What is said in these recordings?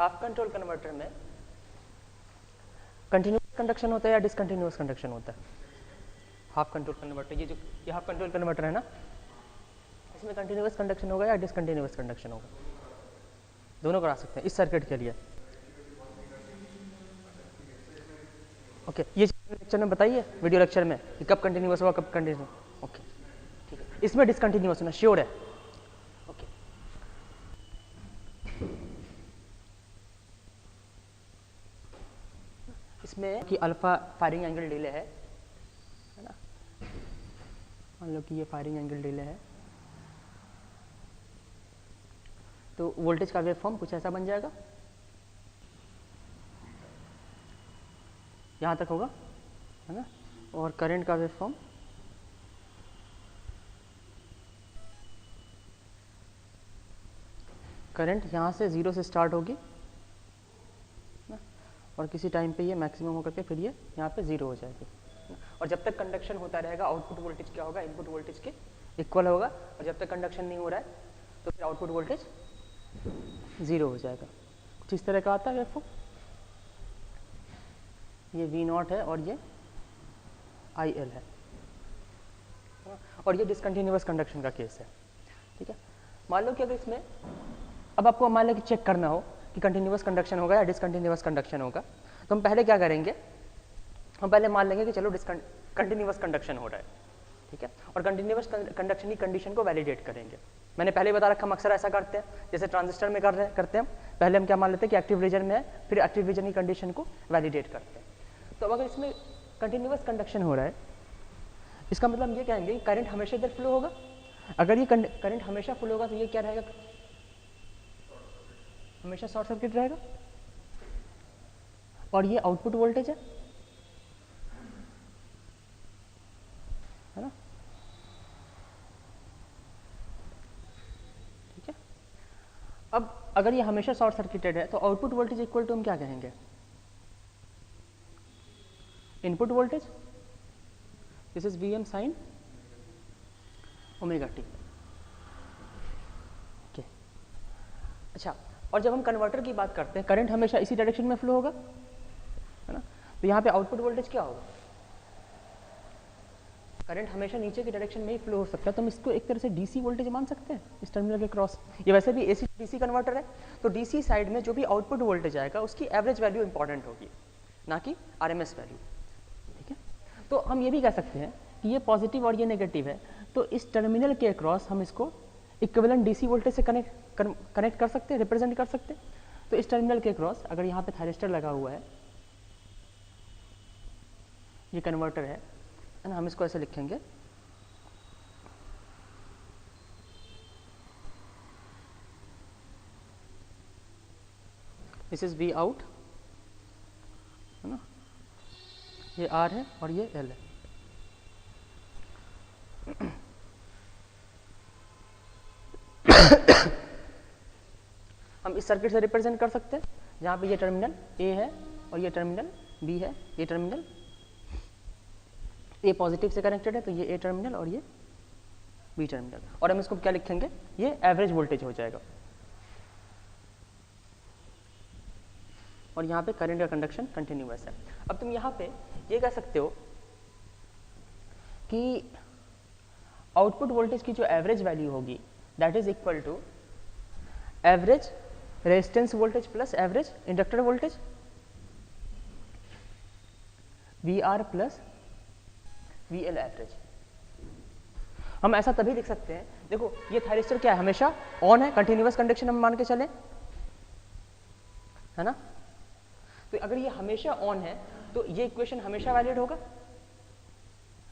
Half control converter में continuous conduction होता है या डिसकंटिन्यूस कंडक्शन होता है? हाफ कंट्रोल कन्वर्टर, ये हाफ कंट्रोल कन्वर्टर है ना, इसमें कंटिन्यूस कंडक्शन होगा या डिसकंटिन्यूस कंडक्शन होगा? दोनों करा सकते हैं इस सर्किट के लिए। ओके, ये लेक्चर में बताइए, वीडियो लेक्चर में, कि कब कंटिन्यूस होगा कब कंटिन्यूस। ओके ठीक है, इसमें डिसकंटिन्यूस होना श्योर है। ओके इसमें कि अल्फा फायरिंग एंगल डिले है ना, मान लो कि ये फायरिंग एंगल डिले है, तो वोल्टेज का वेव फॉर्म कुछ ऐसा बन जाएगा, यहाँ तक होगा है ना, और करंट का वेव फॉर्म करंट यहाँ से 0 से स्टार्ट होगी ना, और किसी टाइम पे ये मैक्सिमम होकर के फिर ये यहाँ पे 0 हो जाएगी, और जब तक कंडक्शन होता रहेगा आउटपुट वोल्टेज क्या होगा, इनपुट वोल्टेज के इक्वल होगा, और जब तक कंडक्शन नहीं हो रहा है तो फिर आउटपुट वोल्टेज 0 हो जाएगा। कुछ इस तरह का आता है वेव फॉर्म, ये V0 है और ये IL है, और ये डिसकंटिन्यूअस कंडक्शन का केस है। ठीक है, मान लो कि अगर इसमें अब आपको मान लो कि चेक करना हो कि कंटिन्यूअस कंडक्शन होगा या डिसकंटिन्यूअस कंडक्शन होगा, तो हम पहले क्या करेंगे, हम पहले मान लेंगे कि चलो कंटिन्यूअस कंडक्शन हो रहा है, ठीक है, और कंटिन्यूअस कंडक्शन की कंडीशन को वैलिडेट करेंगे। मैंने पहले बता रखा, हम अक्सर ऐसा करते हैं, जैसे ट्रांजिस्टर में करते हैं, पहले हम क्या मान लेते हैं कि एक्टिव रीजन में है, फिर एक्टिव रीजन की कंडीशन को वैलिडेट करते हैं। तो अगर इसमें कंटिन्यूअस कंडक्शन हो रहा है, इसका मतलब हम ये कहेंगे कि करंट हमेशा इधर फ्लो होगा। अगर ये करंट हमेशा फ्लो होगा तो ये क्या रहेगा, हमेशा शॉर्ट सर्किट रहेगा, और ये आउटपुट वोल्टेज है ना, ठीक है। अब अगर ये हमेशा शॉर्ट सर्किटेड है तो आउटपुट वोल्टेज इक्वल टू हम क्या कहेंगे, input voltage, this is Vm sin omega T. Okay, अच्छा, और जब हम कन्वर्टर की बात करते हैं, करंट हमेशा इसी डायरेक्शन में फ्लो होगा है ना, तो यहाँ पे आउटपुट वोल्टेज क्या होगा, करंट हमेशा नीचे की डायरेक्शन में ही फ्लो हो सकता है, तो हम इसको एक तरह से डीसी वोल्टेज मान सकते हैं इस टर्मिनल के क्रॉस। ये वैसे भी एसी डीसी कन्वर्टर है, तो डीसी साइड में जो भी आउटपुट वोल्टेज आएगा उसकी एवरेज वैल्यू इंपॉर्टेंट होगी, ना कि आरएमएस वैल्यू। ठीक है, तो हम ये भी कह सकते हैं कि ये पॉजिटिव और ये नेगेटिव है, तो इस टर्मिनल के अक्रॉस हम इसको इक्विवेलेंट डीसी वोल्टेज से कनेक्ट कर सकते हैं, रिप्रेजेंट कर सकते हैं। तो इस टर्मिनल के अक्रॉस अगर यहाँ पे थायरिस्टर लगा हुआ है, ये कन्वर्टर है ना, हम इसको ऐसे लिखेंगे, दिस इज V आउट है ना, ये R है और ये L है। हम इस सर्किट से रिप्रेजेंट कर सकते हैं, जहाँ पे ये टर्मिनल A है और ये टर्मिनल B है, ये टर्मिनल A पॉजिटिव से कनेक्टेड है, तो ये A टर्मिनल और ये B टर्मिनल, और हम इसको क्या लिखेंगे, ये एवरेज वोल्टेज हो जाएगा, और यहाँ पे करंट का कंडक्शन कंटिन्यूअस है। अब तुम यहाँ पे ये कह सकते हो कि आउटपुट वोल्टेज की जो एवरेज वैल्यू होगी that is equal to average resistance voltage plus average inductor voltage, VR plus VL average. हम ऐसा तभी लिख सकते हैं, देखो ये थायरिस्टर क्या है, हमेशा ऑन है, कंटिन्यूअस कंडक्शन हम मान के चले है ना, तो अगर ये हमेशा ऑन है तो ये इक्वेशन हमेशा वैलिड होगा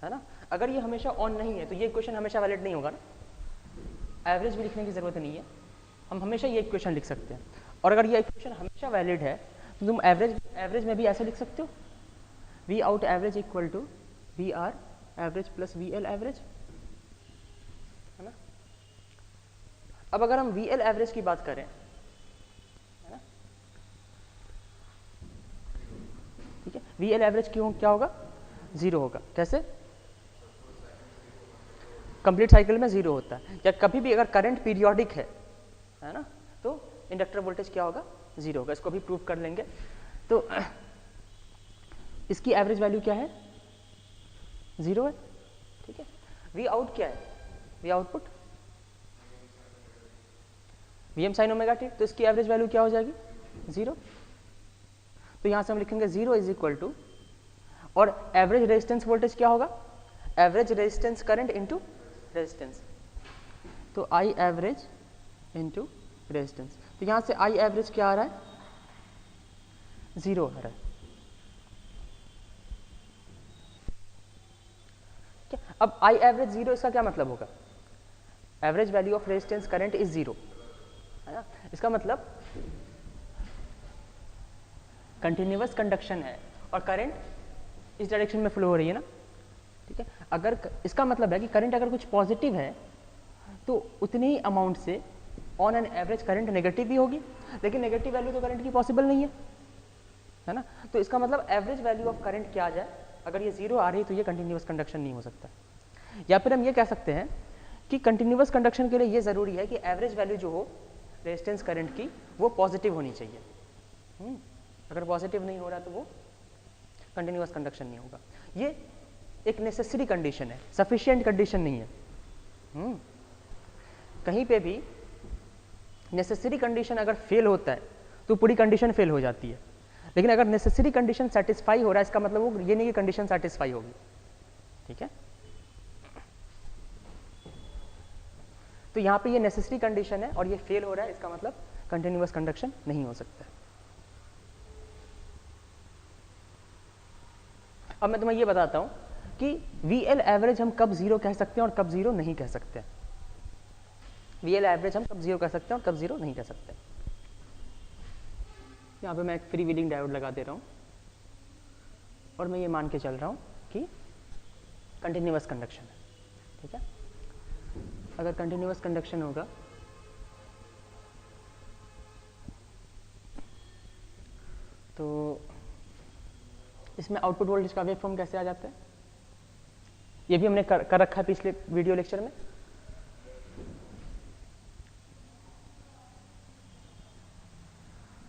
है ना, अगर ये हमेशा ऑन नहीं है तो ये इक्वेशन हमेशा वैलिड नहीं होगा ना, एवरेज भी लिखने की जरूरत नहीं है, हम हमेशा ये इक्वेशन लिख सकते हैं। और अगर ये इक्वेशन हमेशा वैलिड है तो तुम एवरेज में भी ऐसे लिख सकते हो, V out average equal to VR average plus VL average है ना। अब अगर हम VL एवरेज की बात करें है ना, ठीक है, VL एवरेज क्यों क्या होगा, 0 होगा। कैसे, कंप्लीट साइकिल में 0 होता है, या कभी भी अगर करंट पीरियोडिक है ना, तो इंडक्टर वोल्टेज क्या होगा, 0 होगा, इसको भी प्रूव कर लेंगे। तो इसकी एवरेज वैल्यू क्या है, 0 है, ठीक है। वी आउट क्या है, we output Vm sin omega T, तो इसकी एवरेज वैल्यू क्या हो जाएगी, 0। तो यहाँ से हम लिखेंगे 0 इज इक्वल टू, और एवरेज रेजिस्टेंस वोल्टेज क्या होगा, average resistance current into resistance, तो आई एवरेज इनटू रेजिस्टेंस। तो यहाँ से आई एवरेज क्या आ रहा है, 0 आ रहा है। क्या अब आई एवरेज 0, इसका क्या मतलब होगा, average value of resistance current is 0, है ना। इसका मतलब कंटिन्यूअस कंडक्शन है और करंट इस डायरेक्शन में फ्लो हो रही है ना, ठीक है। अगर इसका मतलब है कि करंट अगर कुछ पॉजिटिव है तो उतने ही अमाउंट से on an average current negative भी होगी, लेकिन नेगेटिव वैल्यू तो करंट की पॉसिबल नहीं है ना। तो इसका मतलब एवरेज वैल्यू ऑफ करंट क्या आ जाए, अगर ये 0 आ रही है तो ये कंटिन्यूअस कंडक्शन नहीं हो सकता। या फिर हम ये कह सकते हैं कि कंटिन्यूअस कंडक्शन के लिए ये ज़रूरी है कि एवरेज वैल्यू जो हो रेजिस्टेंस करंट की वो पॉजिटिव होनी चाहिए। अगर पॉजिटिव नहीं हो रहा तो वो कंटिन्यूअस कंडक्शन नहीं होगा। ये एक नेसेसरी कंडीशन है, सफिशिएंट कंडीशन नहीं है। कहीं पे भी नेसेसरी कंडीशन अगर फेल होता है तो पूरी कंडीशन फेल हो जाती है, लेकिन अगर नेसेसरी कंडीशन सेटिस्फाई हो रहा है इसका मतलब वो ये नहीं कि कंडीशन सेटिस्फाई होगी, ठीक है। तो यहाँ पे ये नेसेसरी कंडीशन है और ये फेल हो रहा है, इसका मतलब कंटिन्यूअस कंडक्शन नहीं हो सकता है। अब मैं तुम्हें ये बताता हूँ कि VL एवरेज हम कब 0 कह सकते हैं और कब 0 नहीं कह सकते हैं। VL एवरेज हम कब 0 कह सकते हैं और कब 0 नहीं कह सकते। यहाँ पे मैं एक फ्री व्हीलिंग डायोड लगा दे रहा हूँ और मैं ये मान के चल रहा हूँ कि कंटिन्यूअस कंडक्शन है, ठीक है। अगर कंटिन्यूअस कंडक्शन होगा तो इसमें आउटपुट वोल्टेज का वेव फॉर्म कैसे आ जाता है, ये भी हमने कर रखा है पिछले वीडियो लेक्चर में।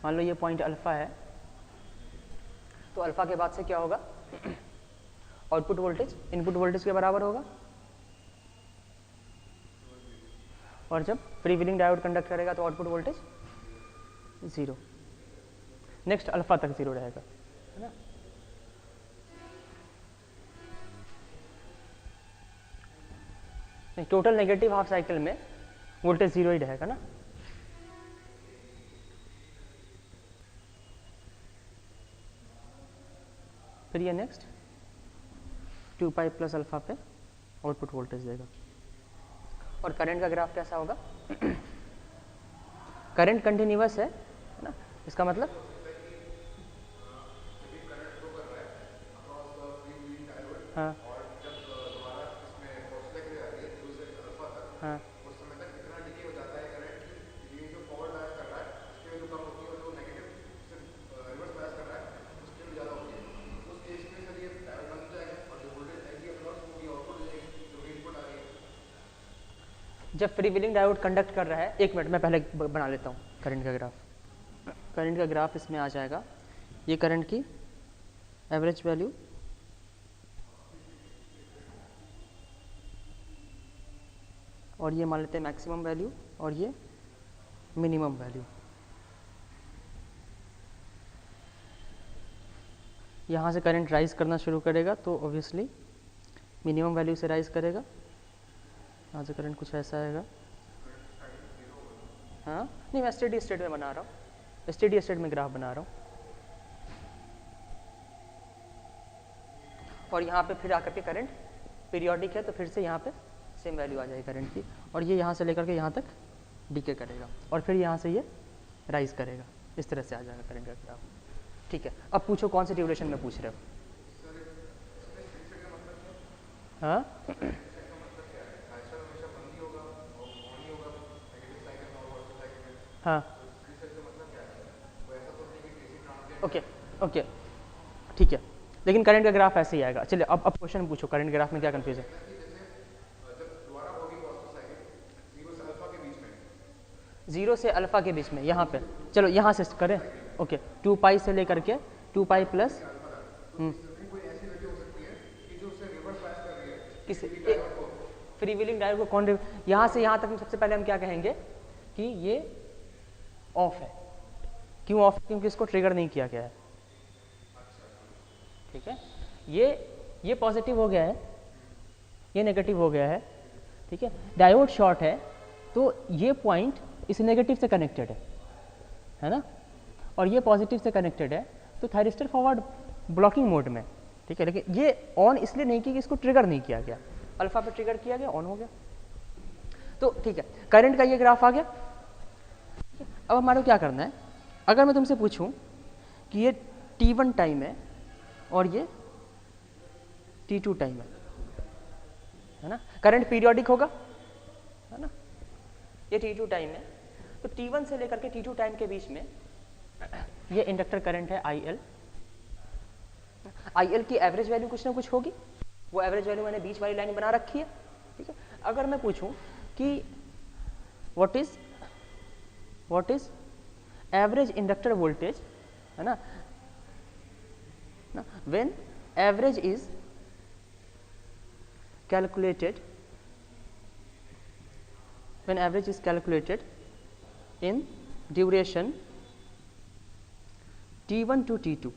मान लो ये पॉइंट अल्फा है, तो अल्फा के बाद से क्या होगा, आउटपुट वोल्टेज इनपुट वोल्टेज के बराबर होगा, और जब फ्री व्हीलिंग डायोड कंडक्ट करेगा तो आउटपुट वोल्टेज 0, नेक्स्ट अल्फा तक 0 रहेगा, है ना। टोटल नेगेटिव हाफ साइकिल में वोल्टेज 0 ही रहेगा ना। फिर ये नेक्स्ट 2 पाई प्लस अल्फा पे आउटपुट वोल्टेज देगा। और करंट का ग्राफ कैसा होगा, करंट कंटिन्यूअस है ना, इसका मतलब हाँ हाँ जब फ्री व्हीलिंग डायोड कंडक्ट कर रहा है, एक मिनट मैं पहले बना लेता हूँ करंट का ग्राफ। करंट का ग्राफ इसमें आ जाएगा, ये करंट की एवरेज वैल्यू और ये मान लेते हैं मैक्सिमम वैल्यू और ये मिनिमम वैल्यू। यहाँ से करंट राइज करना शुरू करेगा तो ऑब्वियसली मिनिमम वैल्यू से राइज करेगा, यहाँ से करंट कुछ ऐसा आएगा। हाँ नहीं, मैं स्टेडी स्टेट में बना रहा हूँ, स्टेडी स्टेट में ग्राफ बना रहा हूँ। और यहाँ पे फिर आकर के करंट पीरियोडिक है तो फिर से यहाँ पे सेम वैल्यू आ जाएगी करंट की, और ये यहाँ से लेकर के यहाँ तक डीके करेगा और फिर यहाँ से ये राइज करेगा, इस तरह से आ जाएगा करंट का ग्राफ, ठीक है। अब पूछो कौन से ड्यूरेशन में पूछ रहे हो। हाँ हाँ ओके ओके ठीक है, लेकिन करंट का ग्राफ ऐसे ही आएगा। चलिए अब क्वेश्चन पूछो, करंट ग्राफ में क्या कंफ्यूजन है। 0 से अल्फा के बीच में, यहाँ पे चलो यहाँ से करें, ओके 2 पाई से लेकर के 2 पाई प्लस किस फ्री व्हीलिंग डायोड को कौन, यहाँ से यहाँ तक सबसे पहले हम क्या कहेंगे कि ये ऑफ है। क्यों ऑफ? क्योंकि इसको ट्रिगर नहीं किया गया है। ठीक है, ये पॉजिटिव हो गया है, ये नेगेटिव हो गया है। ठीक है, डायोड शॉर्ट है तो ये पॉइंट इस नेगेटिव से कनेक्टेड है ना, और ये पॉजिटिव से कनेक्टेड है, तो थायरिस्टर फॉरवर्ड ब्लॉकिंग मोड में। ठीक है, लेकिन ये ऑन इसलिए नहीं कि इसको ट्रिगर नहीं किया गया, अल्फा पे ट्रिगर किया गया, ऑन हो गया। तो ठीक है, करंट का ये ग्राफ आ गया। अब हमारे को क्या करना है, अगर मैं तुमसे पूछूं कि ये T1 टाइम है और ये T2 टाइम है ना, करंट पीरियोडिक होगा, है ना, ये T2 टाइम है, तो T1 से लेकर के T2 टाइम के बीच में ये इंडक्टर करंट है IL। IL की एवरेज वैल्यू कुछ ना कुछ होगी, वो एवरेज वैल्यू मैंने बीच वाली लाइन बना रखी है। ठीक है, अगर मैं पूछूं कि what is average inductor voltage, है ना, when average is calculated in duration T1 to T2,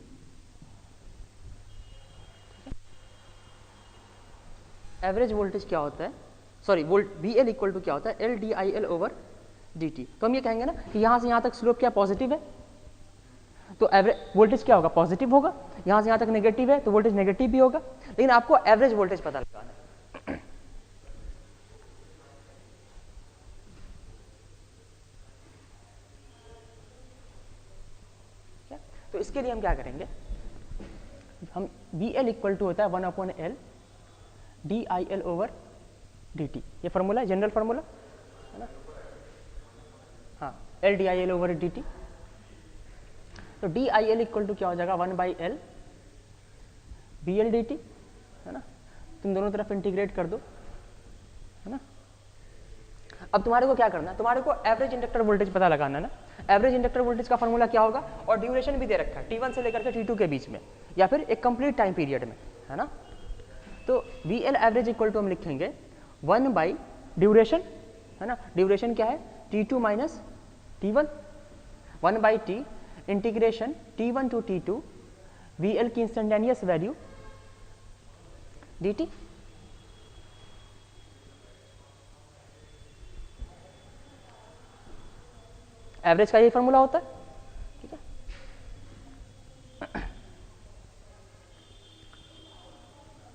average voltage क्या होता है, सॉरी VL इक्वल टू क्या होता है, LdIL ओवर dt। तो हम ये कहेंगे ना कि यहाँ से यहाँ तक स्लोप क्या पॉजिटिव है, तो एवरेज वोल्टेज क्या होगा, पॉजिटिव होगा। यहाँ से यहाँ तक नेगेटिव है तो वोल्टेज नेगेटिव भी होगा, लेकिन आपको एवरेज वोल्टेज पता लगाना है। तो इसके लिए हम क्या करेंगे, हम VL इक्वल टू होता है 1/L DIL ओवर dt, ये फॉर्मूला है, जनरल फॉर्मूला है ना, हाँ LdIL ओवर dt। तो DIL इक्वल टू क्या हो जाएगा, 1/L BL dt, है ना, तुम दोनों तरफ इंटीग्रेट कर दो, है ना। अब तुम्हारे को क्या करना है, तुम्हारे को एवरेज इंडक्टर वोल्टेज पता लगाना है ना। एवरेज इंडक्टर वोल्टेज का फॉर्मूला क्या होगा, और ड्यूरेशन भी दे रखा है T1 से लेकर के T2 के बीच में, या फिर एक कंप्लीट टाइम पीरियड में, है ना। तो VL एवरेज इक्वल टू हम लिखेंगे 1 ड्यूरेशन, है ना, ड्यूरेशन क्या है T2 minus T1, 1/T integration T1 to T2 VL की इंस्टेंटेनियस वैल्यू dt। एवरेज का यही फॉर्मूला होता है। ठीक है,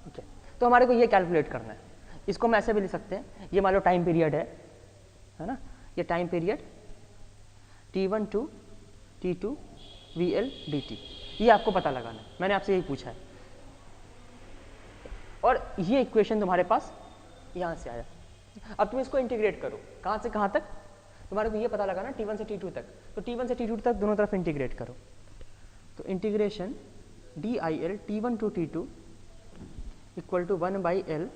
okay. तो हमारे को ये कैलकुलेट करना है, इसको हम ऐसे भी लिख सकते हैं, ये मान लो टाइम पीरियड है ना, ये time period T1 to T2 VL dt, ये आपको पता लगाना है, मैंने आपसे यही पूछा है। और ये इक्वेशन तुम्हारे पास यहाँ से आया। अब तुम इसको इंटीग्रेट करो, कहाँ से कहाँ तक, तुम्हारे को ये पता लगाना T1 से T2 तक, तो T1 से T2 तक दोनों तरफ इंटीग्रेट करो। तो integration DIL T1 to T2 equal to 1/L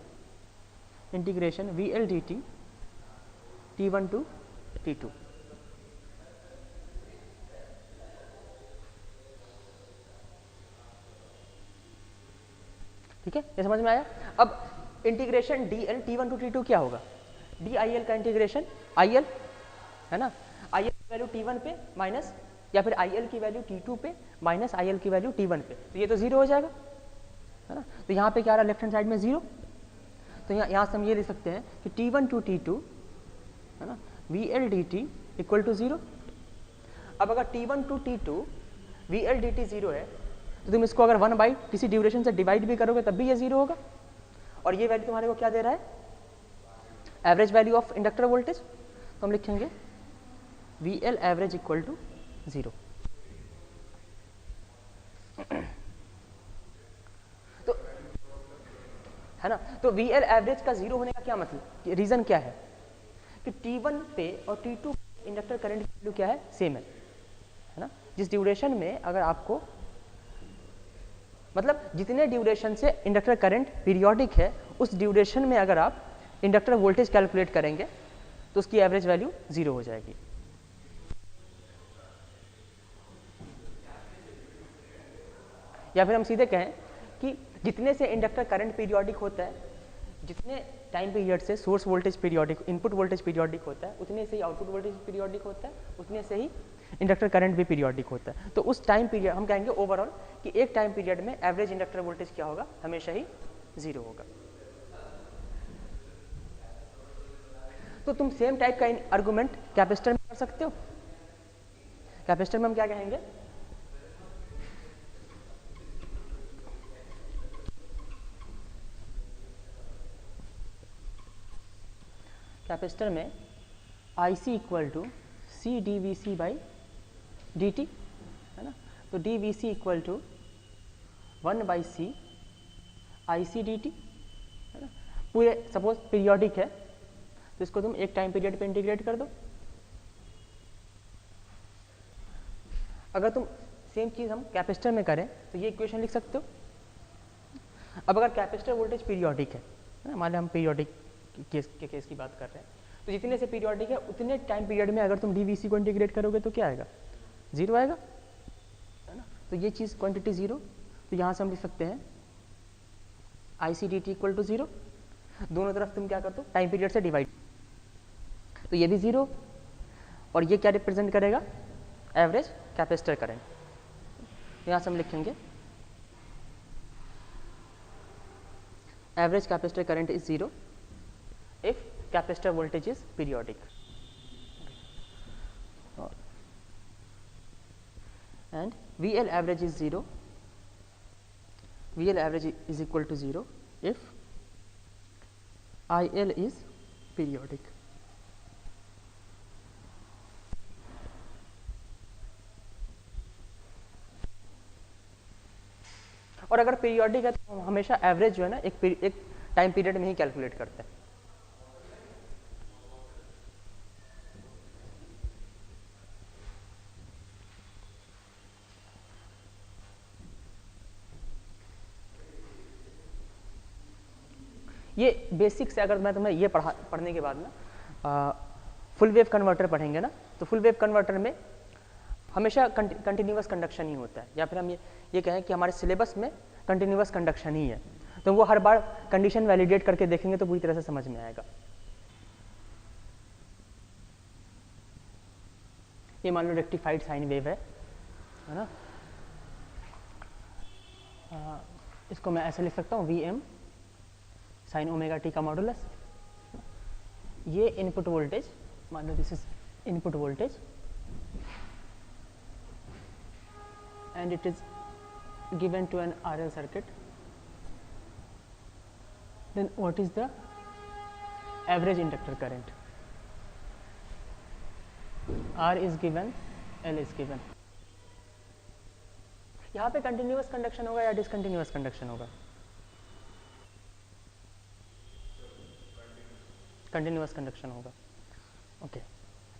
integration VL dt T1 to T2। ठीक है, ये समझ में आया। अब integration DL T1 to T2 क्या होगा, DIL का इंटीग्रेशन IL, है ना, IL की वैल्यू T1 पे माइनस, या फिर IL की वैल्यू T2 पे माइनस IL की वैल्यू T1 पे, तो ये तो 0 हो जाएगा, है ना। तो यहाँ पे क्या रहा, लेफ्ट हैंड साइड में 0, तो यहाँ से हम ये लिख सकते हैं कि T1 टू T2, है ना, VL dt इक्वल टू 0। अब अगर T1 to T2 VL dt 0 है, तो तुम इसको अगर 1 किसी ड्यूरेशन से डिवाइड भी करोगे तब भी ये 0 होगा, और ये वैल्यू तुम्हारे को क्या दे रहा है, average value of inductor voltage. तो हम लिखेंगे VL एवरेज इक्वल टू 0। तो है ना, तो VL एवरेज का 0 होने का क्या मतलब, रीजन क्या है कि T1 पे और T2 इंडक्टर करंट की वैल्यू क्या है, सेम है ना। जिस ड्यूरेशन में अगर आपको, मतलब जितने ड्यूरेशन से इंडक्टर करंट पीरियोडिक है, उस ड्यूरेशन में अगर आप इंडक्टर वोल्टेज कैलकुलेट करेंगे तो उसकी एवरेज वैल्यू 0 हो जाएगी। या फिर हम सीधे कहें कि जितने से इंडक्टर करंट पीरियोडिक होता है, जितने टाइम पीरियड से source voltage periodic, input voltage periodic होता है, उतने से ही आउटपुट वोल्टेज पीरियोडिक होता है, उतने से ही इंडक्टर करंट भी पीरियोडिक होता है। तो उस टाइम पीरियड हम कहेंगे ओवरऑल कि एक टाइम पीरियड में एवरेज इंडक्टर वोल्टेज क्या होगा, हमेशा ही 0 होगा। तो तुम सेम टाइप का आर्गुमेंट कैपेसिटर में कर सकते हो। कैपेसिटर में हम क्या कहेंगे, कैपेसिटर में IC equal to C D V C by D T, है ना। तो D V C equal to 1 / C IC dt, है ना। पूरे सपोज पीरियोडिक है तो इसको तुम एक टाइम पीरियड पे इंटीग्रेट कर दो। अगर तुम सेम चीज़ हम कैपेसिटर में करें तो ये इक्वेशन लिख सकते हो। अब अगर कैपेसिटर वोल्टेज पीरियोडिक है ना, मान लो हम पीरियोडिक केस की बात कर रहे हैं, तो जितने से पीरियोडिक है उतने टाइम पीरियड में अगर तुम डीवीसी को इंटीग्रेट करोगे तो क्या आएगा, 0 आएगा, है ना। तो ये चीज़ क्वांटिटी 0, तो यहाँ से हम लिख सकते हैं IC dt इक्वल टू 0। दोनों तरफ तुम क्या कर दो, टाइम पीरियड से डिवाइड, तो ये भी 0 और ये क्या रिप्रेजेंट करेगा, एवरेज कैपेसिटर करंट। यहाँ से हम लिखेंगे average capacitor current is 0 if capacitor voltage is periodic, and VL average is 0, VL average is equal to 0 if IL is periodic। और अगर पीरियोडिक है तो हम हमेशा एवरेज जो है ना एक टाइम पीरियड में ही कैलकुलेट करते हैं। ये बेसिक से अगर मैं तुम्हें ये पढ़ने के बाद ना फुल वेव कन्वर्टर पढ़ेंगे ना, तो फुल वेव कन्वर्टर में हमेशा कंटिन्यूअस कंडक्शन ही होता है, या फिर हम ये कहें कि हमारे सिलेबस में कंटिन्यूअस कंडक्शन ही है। तो वो हर बार कंडीशन वैलिडेट करके देखेंगे तो पूरी तरह से समझ में आएगा। ये मान लो रेक्टिफाइड साइन वेव है ना, इसको मैं ऐसे लिख सकता हूँ VM साइन ओमेगा टी का मॉडुलस। ये इनपुट वोल्टेज, मान लो this is input voltage and it is given to an RL circuit, then what is the average inductor current? R is given, L is given। यहाँ पे continuous conduction होगा या discontinuous conduction होगा, continuous conduction होगा। Okay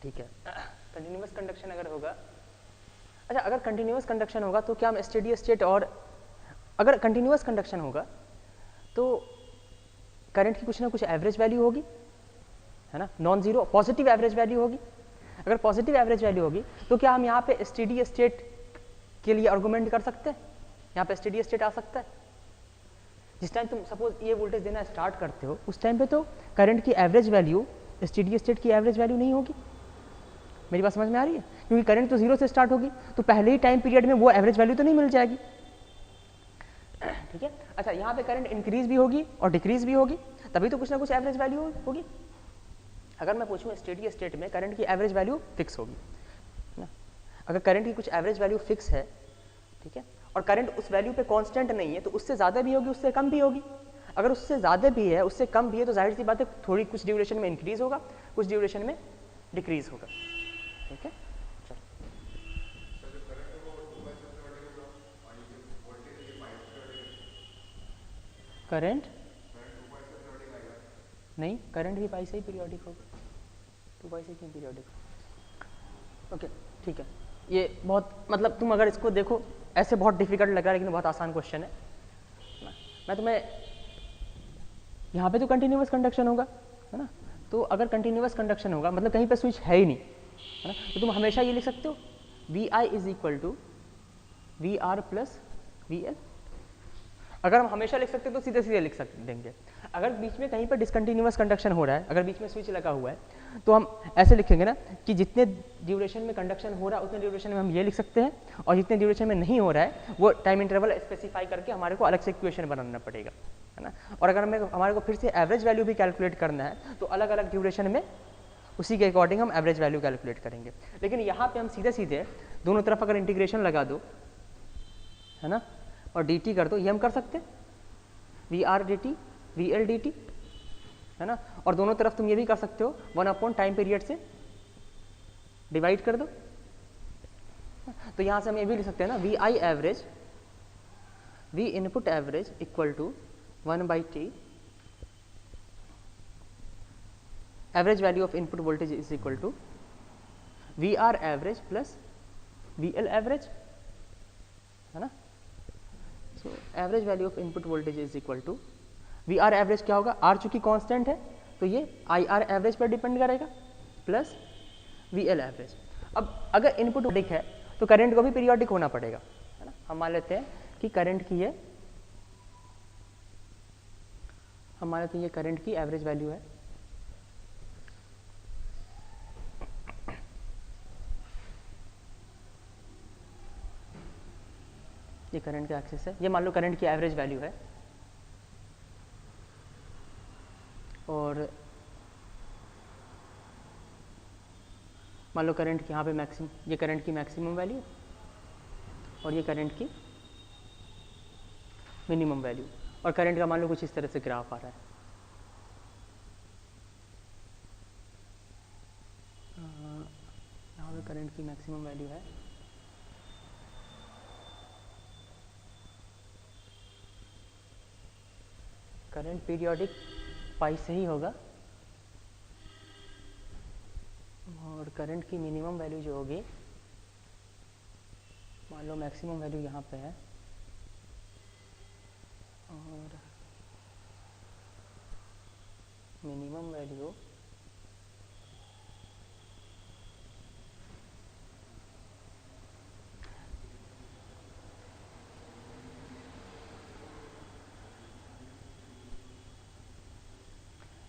ठीक है, continuous conduction अगर होगा, अच्छा अगर कंटिन्यूअस कंडक्शन होगा तो क्या हम स्टेडी स्टेट, और अगर कंटिन्यूअस कंडक्शन होगा तो करंट की कुछ ना कुछ एवरेज वैल्यू होगी, है ना, non zero positive average value होगी। अगर पॉजिटिव एवरेज वैल्यू होगी तो क्या हम यहाँ पे स्टेडी स्टेट के लिए आर्गुमेंट कर सकते हैं, यहाँ पे स्टेडी स्टेट आ सकता है। जिस टाइम तुम सपोज ये वोल्टेज देना स्टार्ट करते हो उस टाइम पे तो करंट की एवरेज वैल्यू स्टेडी स्टेट की एवरेज वैल्यू नहीं होगी। मेरी बात समझ में आ रही है, क्योंकि करंट तो 0 से स्टार्ट होगी, तो पहले ही टाइम पीरियड में वो एवरेज वैल्यू तो नहीं मिल जाएगी, ठीक है। अच्छा यहाँ पे करंट इंक्रीज भी होगी और डिक्रीज भी होगी, तभी तो कुछ ना कुछ एवरेज वैल्यू होगी। अगर मैं पूछूं स्टेडी स्टेट में करंट की एवरेज वैल्यू फिक्स होगी ना, अगर करंट की कुछ एवरेज वैल्यू फिक्स है, ठीक है, और करंट उस वैल्यू पे कांस्टेंट नहीं है तो उससे ज़्यादा भी होगी, उससे कम भी होगी। अगर उससे ज़्यादा भी है, उससे कम भी है, तो जाहिर सी बात है थोड़ी कुछ ड्यूरेशन में इंक्रीज होगा, कुछ ड्यूरेशन में डिक्रीज होगा, ठीक है। करंट नहीं, करंट भी पाई से ही पीरियोडिक होगा, 2 पाई से क्यों पीरियोडिक। ओके ठीक है, ये बहुत मतलब तुम अगर इसको देखो ऐसे बहुत डिफिकल्ट लग रहा है, लेकिन बहुत आसान क्वेश्चन है। मैं तुम्हें यहाँ पे तो कंटिन्यूअस कंडक्शन होगा, है ना, तो अगर कंटिन्यूअस कंडक्शन होगा मतलब कहीं पे स्विच है ही नहीं, है ना, तो तुम हमेशा ये लिख सकते हो VI is equal to VR plus VL। अगर हम हमेशा लिख सकते हैं तो सीधे सीधे लिख सकते देंगे। अगर बीच में कहीं पर डिसकंटिन्यूअस कंडक्शन हो रहा है, अगर बीच में स्विच लगा हुआ है, तो हम ऐसे लिखेंगे ना कि जितने ड्यूरेशन में कंडक्शन हो रहा है उतने ड्यूरेशन में हम ये लिख सकते हैं, और जितने ड्यूरेशन में नहीं हो रहा है वो टाइम इंटरवल स्पेसिफाई करके हमारे को अलग से इक्वेशन बनाना पड़ेगा, है ना। और अगर हमारे को फिर से एवरेज वैल्यू भी कैलकुलेट करना है तो अलग अलग ड्यूरेशन में उसी के अकॉर्डिंग हम एवरेज वैल्यू कैलकुलेट करेंगे। लेकिन यहाँ पे हम सीधे सीधे दोनों तरफ अगर इंटीग्रेशन लगा दो, है ना, और dt कर दो, ये हम कर सकते हैं, VR dt VL dt, है ना। और दोनों तरफ तुम ये भी कर सकते हो 1 टाइम पीरियड से डिवाइड कर दो। तो यहाँ से हम ये भी लिख सकते हैं ना, VI average, V input average equal to 1/T average value of input voltage is equal to VR average plus VL average, है ना। So average value of input voltage is equal to VR average क्या होगा, R चूंकि constant है तो ये IR average पर depend करेगा प्लस VL एवरेज। अब अगर इनपुट पीरियोडिक है तो करंट को भी पीरियोडिक होना पड़ेगा, है ना। हम मान लेते हैं कि करंट की ये करंट की एवरेज वैल्यू है, ये करंट का एक्सिस है, ये मान लो करंट की एवरेज वैल्यू है, और मान लो करंट यहाँ पे ये करंट की मैक्सिमम वैल्यू और ये करंट की मिनिमम वैल्यू, और करंट का मान लो कुछ इस तरह से ग्राफ आ रहा है। यहाँ पे करंट की मैक्सिमम वैल्यू है, करंट पीरियोडिक पाई से ही होगा, और करंट की मिनिमम वैल्यू जो होगी, मान लो मैक्सिमम वैल्यू यहाँ पे है और मिनिमम वैल्यू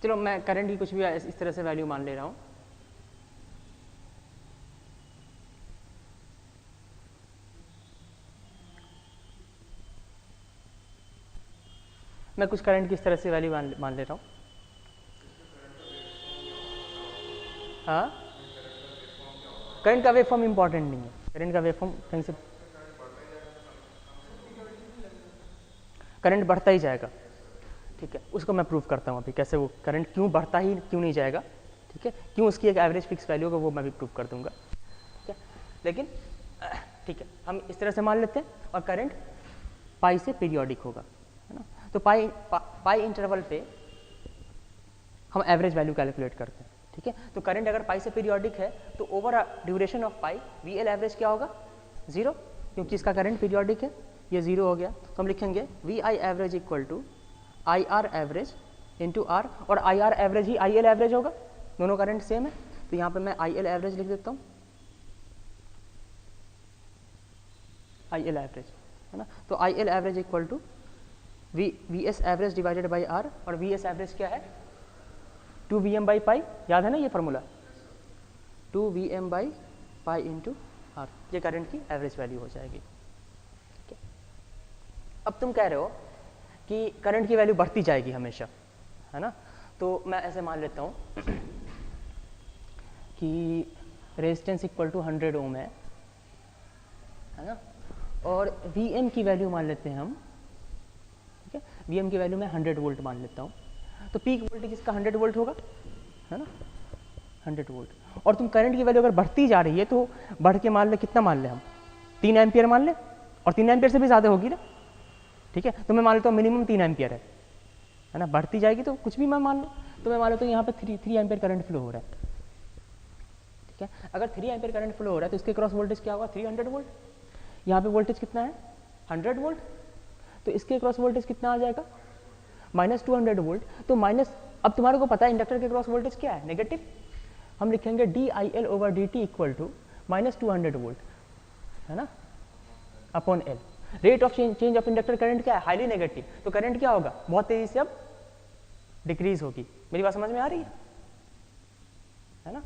चलो मैं करंट की कुछ भी इस तरह से वैल्यू मान ले रहा हूँ। मैं कुछ करंट की इस तरह से वैल्यू मान ले रहा हूँ। हाँ, करंट का वेव फॉर्म इंपॉर्टेंट नहीं है, करंट का वेव फॉर्म कहीं से करंट बढ़ता ही जाएगा, ठीक है। उसको मैं प्रूव करता हूँ अभी कैसे वो करंट क्यों बढ़ता ही क्यों नहीं जाएगा, ठीक है, क्यों उसकी एक एवरेज फिक्स वैल्यू होगा वो मैं भी प्रूव कर दूंगा, ठीक है। लेकिन ठीक है, हम इस तरह से मान लेते हैं, और करंट पाई से पीरियोडिक होगा, है ना। तो पाई इंटरवल पे हम एवरेज वैल्यू कैलकुलेट करते हैं, ठीक है। तो करंट अगर पाई से पीरियोडिक है तो over duration of pi VL average क्या होगा, 0, क्योंकि इसका करंट पीरियोडिक है, ये 0 हो गया। तो हम लिखेंगे VI average equal to IR average into R, और IR एवरेज ही IL एवरेज होगा, दोनों करंट सेम है। तो यहाँ पे मैं IL एवरेज लिख देता हूँ, IL एवरेज, है ना। तो IL average equal to VS average divided by R, और VS एवरेज क्या है, 2Vm बाई पाई, याद है ना ये formula, 2Vm by pi into R, ये करंट की एवरेज वैल्यू हो जाएगी। अब तुम कह रहे हो कि करंट की वैल्यू बढ़ती जाएगी हमेशा, है ना। तो मैं ऐसे मान लेता हूँ कि रेजिस्टेंस इक्वल टू 100 ओम है ना, और Vm की वैल्यू मान लेते हैं हम, ठीक है। Vm की वैल्यू मैं 100 वोल्ट मान लेता हूँ, तो पीक वोल्टेज इसका 100 वोल्ट होगा, है ना, 100 वोल्ट। और तुम करंट की वैल्यू अगर बढ़ती जा रही है तो बढ़ के मान ले, कितना मान ले हम, 3 एम्पियर मान ले, और 3 एम्पियर से भी ज़्यादा होगी ना, ठीक है। तो मैं मान लेता हूँ मिनिमम 3 एम्पियर है ना, बढ़ती जाएगी तो कुछ भी मैं मान लो, तो मैं मान लेता हूँ यहाँ पे 3 एम्पियर करंट फ्लो हो रहा है, ठीक है। अगर 3 एम्पियर करंट फ्लो हो रहा है तो इसके क्रॉस वोल्टेज क्या होगा, 300 वोल्ट। यहाँ पे वोल्टेज कितना है, 100 वोल्ट, तो इसके क्रॉस वोल्टेज कितना आ जाएगा, -200 वोल्ट। तो अब तुम्हारे को पता है इंडक्टर के क्रॉस वोल्टेज क्या है, नेगेटिव। हम लिखेंगे DIL/dt इक्वल टू -200 वोल्ट, है ना, upon L। Rate of change of inductor current क्या है, हाईली नेगेटिव, तो करंट क्या होगा, बहुत तेजी से अब डिक्रीज होगी। मेरी बात समझ में आ रही है ना?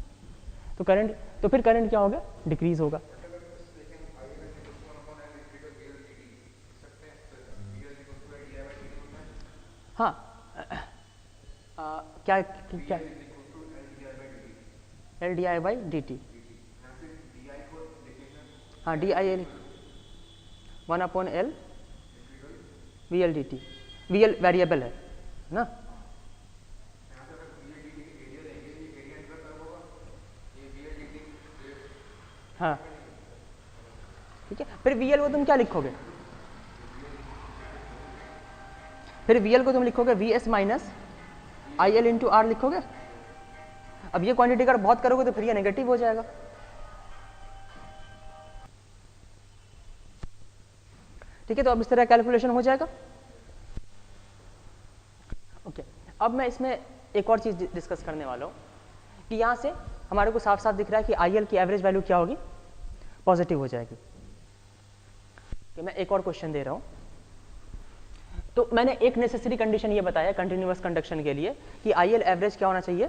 तो करंट, तो फिर करंट क्या होगा, डिक्रीज होगा। हाँ क्या क्या L D I by D T, हाँ D I L 1/L V L D T, V L variable है ना। हाँ ठीक है, फिर वी एल को तुम क्या लिखोगे, फिर वी एल को तुम लिखोगे V S minus I L into R लिखोगे। अब ये क्वांटिटी अगर बहुत करोगे तो फिर ये नेगेटिव हो जाएगा। ठीक है, तो अब इस तरह कैलकुलेशन हो जाएगा। ओके, अब मैं इसमें एक और चीज़ डिस्कस करने वाला हूँ कि यहाँ से हमारे को साफ साफ दिख रहा है कि आई एल की एवरेज वैल्यू क्या होगी, पॉजिटिव हो जाएगी। कि मैं एक और क्वेश्चन दे रहा हूँ। तो मैंने एक नेसेसरी कंडीशन ये बताया कंटिन्यूअस कंडक्शन के लिए कि आई एल एवरेज क्या होना चाहिए,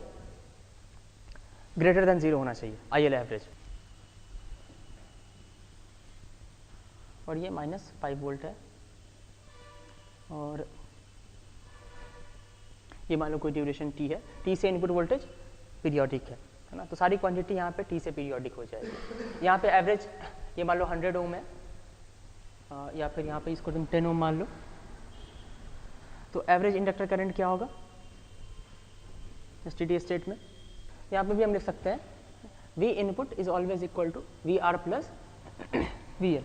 ग्रेटर देन 0 होना चाहिए आई एल एवरेज। और ये -5 वोल्ट है और ये मान लो कोई ड्यूरेशन t है, t से इनपुट वोल्टेज पीरियोडिक है ना। तो सारी क्वांटिटी यहाँ पे t से पीरियोडिक हो जाएगी। यहाँ पे एवरेज ये मान लो 100 ओम है या फिर यहाँ पे इसको तुम 10 ओम मान लो। तो एवरेज इंडक्टर करंट क्या होगा स्टेडी स्टेट में, यहाँ पे भी हम लिख सकते हैं V input is always equal to V R plus V L.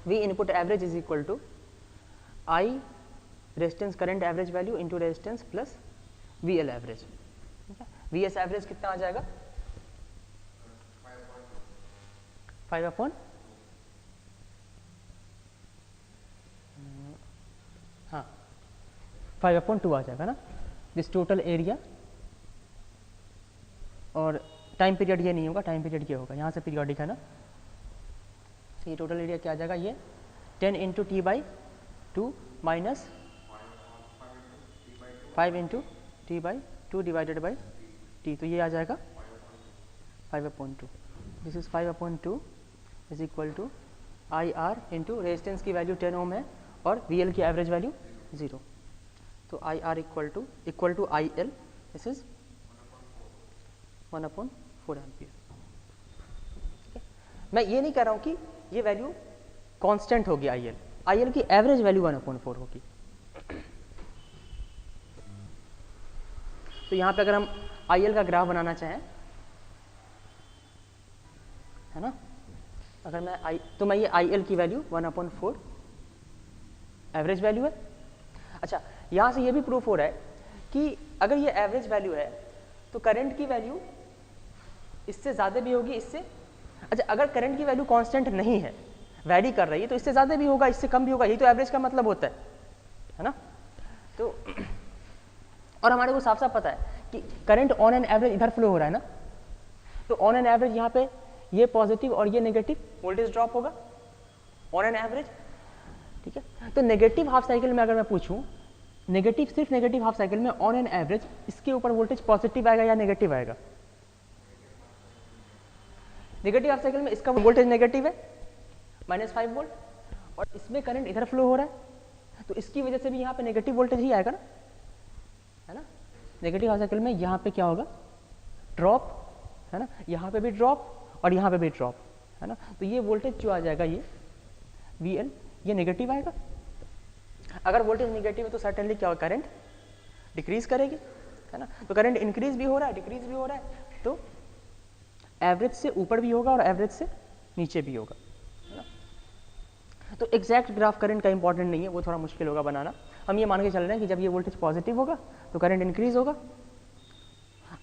V input average is equal to I resistance current average value into resistance plus V L average. V S average कितना आ जाएगा 5/, हाँ 5/2 आ जाएगा ना। This total area, और time period ये नहीं होगा, टाइम पीरियड ये होगा, यहाँ से पीरियोडिक है ना। तो ये टोटल एरिया क्या आ जाएगा, ये 10 into T by 2 minus 5 into T by 2 divided by T. तो ये आ जाएगा 5/2। This is 5/2 is equal to I R into resistance की वैल्यू 10 ओम है और वी एल की एवरेज वैल्यू 0। तो I R equal to I L, this is 1/4 ampere. मैं ये नहीं कह रहा हूँ कि ये वैल्यू कांस्टेंट होगी आई एल की एवरेज वैल्यू 1/4 होगी। तो यहाँ पे अगर हम आई एल का ग्राफ बनाना चाहें, है ना, अगर मैं तो मैं ये आई एल की वैल्यू 1/4 एवरेज वैल्यू है। अच्छा, यहाँ से ये भी प्रूफ हो रहा है कि अगर ये एवरेज वैल्यू है तो करंट की वैल्यू इससे ज़्यादा भी होगी, इससे, अच्छा अगर करंट की वैल्यू कांस्टेंट नहीं है, वैरी कर रही है, तो इससे ज़्यादा भी होगा, इससे कम भी होगा। यही तो एवरेज का मतलब होता है ना। तो और हमारे को साफ साफ पता है कि करंट ऑन एन एवरेज इधर फ्लो हो रहा है ना। तो ऑन एन एवरेज यहाँ पे ये पॉजिटिव और ये नेगेटिव वोल्टेज ड्रॉप होगा ऑन एन एवरेज। ठीक है, तो नेगेटिव हाफ साइकिल में अगर मैं पूछूं, सिर्फ नेगेटिव हाफ साइकिल में ऑन एन एवरेज इसके ऊपर वोल्टेज पॉजिटिव आएगा या नेगेटिव आएगा? नेगेटिव हाफ साइकिल में इसका वोल्टेज नेगेटिव है -5 वोल्ट, और इसमें करंट इधर फ्लो हो रहा है, तो इसकी वजह से भी यहाँ पे नेगेटिव वोल्टेज ही आएगा ना, है ना। नेगेटिव हाफ साइकिल में यहाँ पे क्या होगा, ड्रॉप, है ना, यहाँ पे भी ड्रॉप और यहाँ पे भी ड्रॉप, है ना। तो ये वोल्टेज जो आ जाएगा ये वी एल, ये नेगेटिव आएगा। अगर वोल्टेज नेगेटिव है तो सर्टेनली क्या होगा, करंट डिक्रीज करेगी, है ना। तो करंट इंक्रीज भी हो रहा है, डिक्रीज भी हो रहा है, तो एवरेज से ऊपर भी होगा और एवरेज से नीचे भी होगा, है ना। तो एग्जैक्ट ग्राफ करंट का इंपॉर्टेंट नहीं है, वो थोड़ा मुश्किल होगा बनाना। हम ये मान के चल रहे हैं कि जब ये वोल्टेज पॉजिटिव होगा तो करंट इंक्रीज होगा।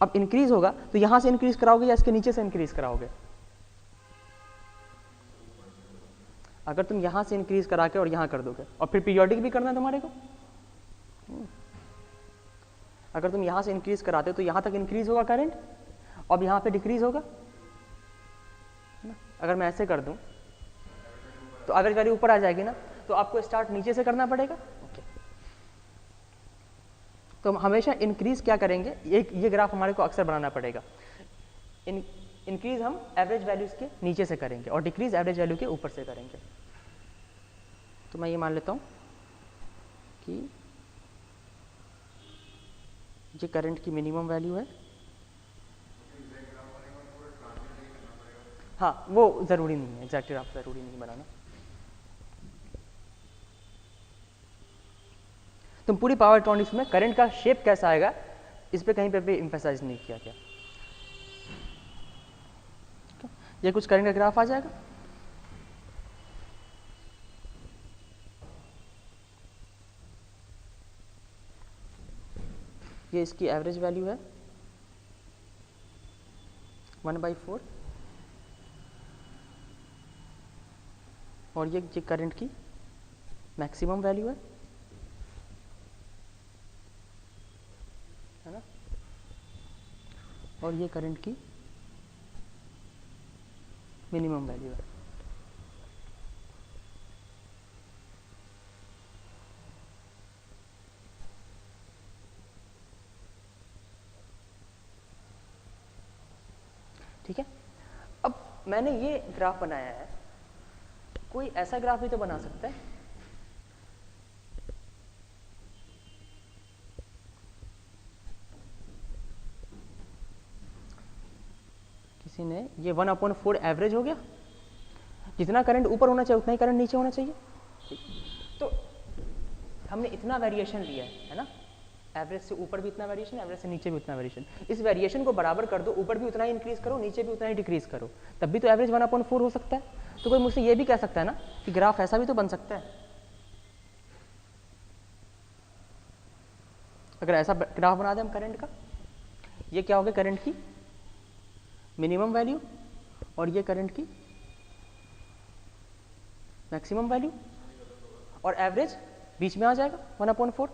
अब इंक्रीज होगा तो यहाँ से इंक्रीज कराओगे या इसके नीचे से इंक्रीज कराओगे? अगर तुम यहाँ से इंक्रीज करा के और यहाँ कर दोगे, और फिर पीरियोडिक भी करना है तुम्हारे को, अगर तुम यहाँ से इंक्रीज कराते हो तो यहाँ तक इंक्रीज होगा करंट, अब यहाँ पे डिक्रीज होगा ना। अगर मैं ऐसे कर दूं, तो एवरेज वैल्यू ऊपर आ जाएगी ना, तो आपको स्टार्ट नीचे से करना पड़ेगा। ओके, तो हम हमेशा इंक्रीज क्या करेंगे, ये ग्राफ हमारे को अक्सर बनाना पड़ेगा। इंक्रीज हम एवरेज वैल्यूज के नीचे से करेंगे और डिक्रीज एवरेज वैल्यू के ऊपर से करेंगे। तो मैं ये मान लेता हूँ कि ये करंट की मिनिमम वैल्यू है। हाँ, वो ज़रूरी नहीं है, एग्जैक्ट ग्राफ ज़रूरी नहीं बनाना। तुम पूरी पावर इलेक्ट्रॉनिक्स में करंट का शेप कैसा आएगा इस पे कहीं पे भी एम्फेसाइज नहीं किया गया। ये कुछ करंट का ग्राफ आ जाएगा। ये इसकी एवरेज वैल्यू है 1/4 और ये करंट की मैक्सिमम वैल्यू है ना, और ये करंट की मिनिमम वैल्यू है। ठीक है, अब मैंने ये ग्राफ बनाया है, कोई ऐसा ग्राफ भी तो बना सकता है। किसी ने ये 1/4 एवरेज हो गया, जितना करंट ऊपर होना चाहिए उतना ही करंट नीचे होना चाहिए। तो हमने इतना वेरिएशन लिया है ना, एवरेज से ऊपर भी इतना वेरिएशन, एवरेज से नीचे भी उतना वेरिएशन। इस वेरिएशन को बराबर कर दो, ऊपर भी उतना ही इंक्रीज करो, नीचे भी उतना ही डिक्रीज करो, तब भी तो एवरेज 1/4 हो सकता है। तो कोई मुझसे ये भी कह सकता है ना कि ग्राफ ऐसा भी तो बन सकता है। अगर ऐसा ग्राफ बना दें हम करंट का, ये क्या हो गया, करंट की मिनिमम वैल्यू और ये करंट की मैक्सिमम वैल्यू और एवरेज बीच में आ जाएगा 1/4।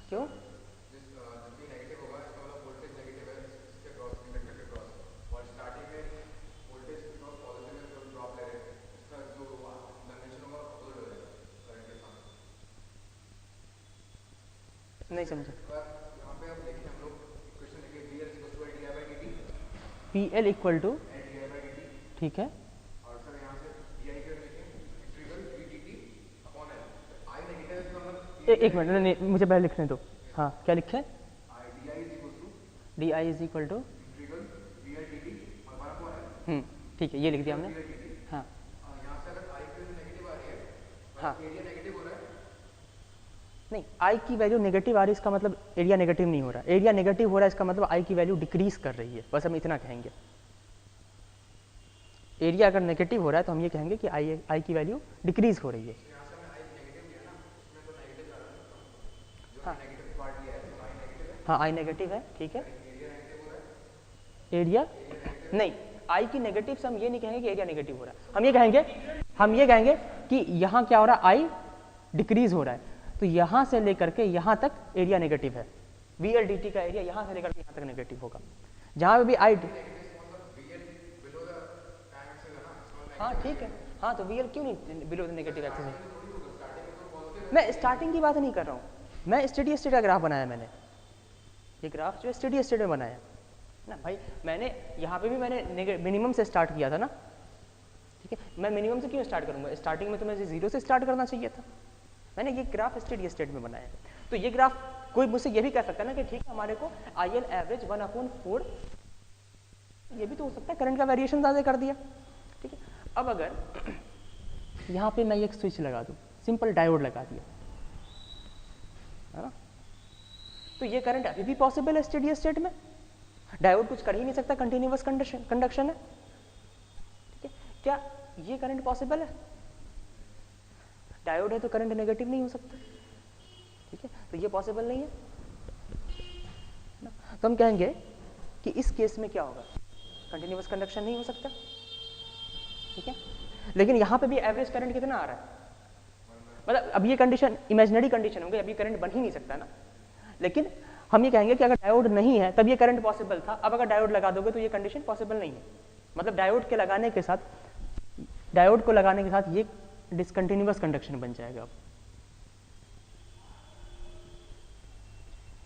क्यों? नहीं समझा। PL इक्वल टू, ठीक है, एक मिनट, नहीं मुझे पहले लिखने दो। हाँ, क्या लिखे? DI इज इक्वल टू, ठीक है, ये लिख दिया हमने। हाँ हाँ, नहीं, I की वैल्यू नेगेटिव आ रही है, इसका मतलब एरिया नेगेटिव नहीं हो रहा। एरिया नेगेटिव हो रहा है, इसका मतलब I की वैल्यू डिक्रीज कर रही है, बस हम इतना कहेंगे। एरिया अगर नेगेटिव हो रहा है तो हम ये कहेंगे कि I की वैल्यू डिक्रीज हो रही है। हाँ, I नेगेटिव है, ठीक है। एरिया नहीं, I की नेगेटिव से हम ये नहीं कहेंगे कि एरिया नेगेटिव हो रहा है, हम ये कहेंगे कि यहाँ क्या हो रहा है, I डिक्रीज हो रहा है, तो यहाँ से लेकर के यहाँ तक एरिया नेगेटिव है। VLDT का एरिया यहाँ से लेकर के यहाँ तक नेगेटिव होगा, जहाँ पे भी I, हाँ ठीक है, हाँ तो VL क्यों नहीं बिलो द नेगेटिव एक्सिस है? मैं स्टार्टिंग की बात नहीं कर रहा हूँ, मैं स्टेडी स्टेट का ग्राफ बनाया मैंने, ये ग्राफ जो है स्टेडी स्टेट में बनाया ना भाई। मैंने यहाँ पे भी मैंने मिनिमम से स्टार्ट किया था ना, ठीक है। मैं मिनिमम से क्यों स्टार्ट करूँगा, स्टार्टिंग में तो मुझे 0 से स्टार्ट करना चाहिए था। मैंने ये ग्राफ स्टेडी स्टेट में बनाया। तो ये ग्राफ कोई मुझसे ये भी कह सकता है ना कि ठीक है, हमारे को IL एवरेज 1/4, ये भी तो हो सकता है, करंट का वेरिएशन ज़्यादा कर दिया, ठीक है। अब अगर यहाँ पे मैं एक स्विच लगा दूँ, सिंपल डायोड लगा दिया, है ना, तो ये करंट अभी भी पॉसिबल है स्टेडी स्टेट में। डायोड कुछ कर ही नहीं सकता, कंटिन्यूअस कंडक्शन है, ठीक है। क्या ये करंट पॉसिबल है? डायोड है तो करंट नेगेटिव नहीं हो सकता, ठीक है, तो ये पॉसिबल नहीं है ना। तो हम कहेंगे कि इस केस में क्या होगा, कंटिन्यूअस कंडक्शन नहीं हो सकता, ठीक है। लेकिन यहाँ पे भी एवरेज करंट कितना आ रहा है, मतलब अब ये कंडीशन इमेजिनरी कंडीशन हो गई, अब ये करंट बन ही नहीं सकता ना। लेकिन हम ये कहेंगे कि अगर डायोड नहीं है तब ये करंट पॉसिबल था, अब अगर डायोड लगा दोगे तो ये कंडीशन पॉसिबल नहीं है। मतलब डायोड के लगाने के साथ डायोड को लगाने के साथ ये डिसकंटिन्यूअस कंडक्शन बन जाएगा। अब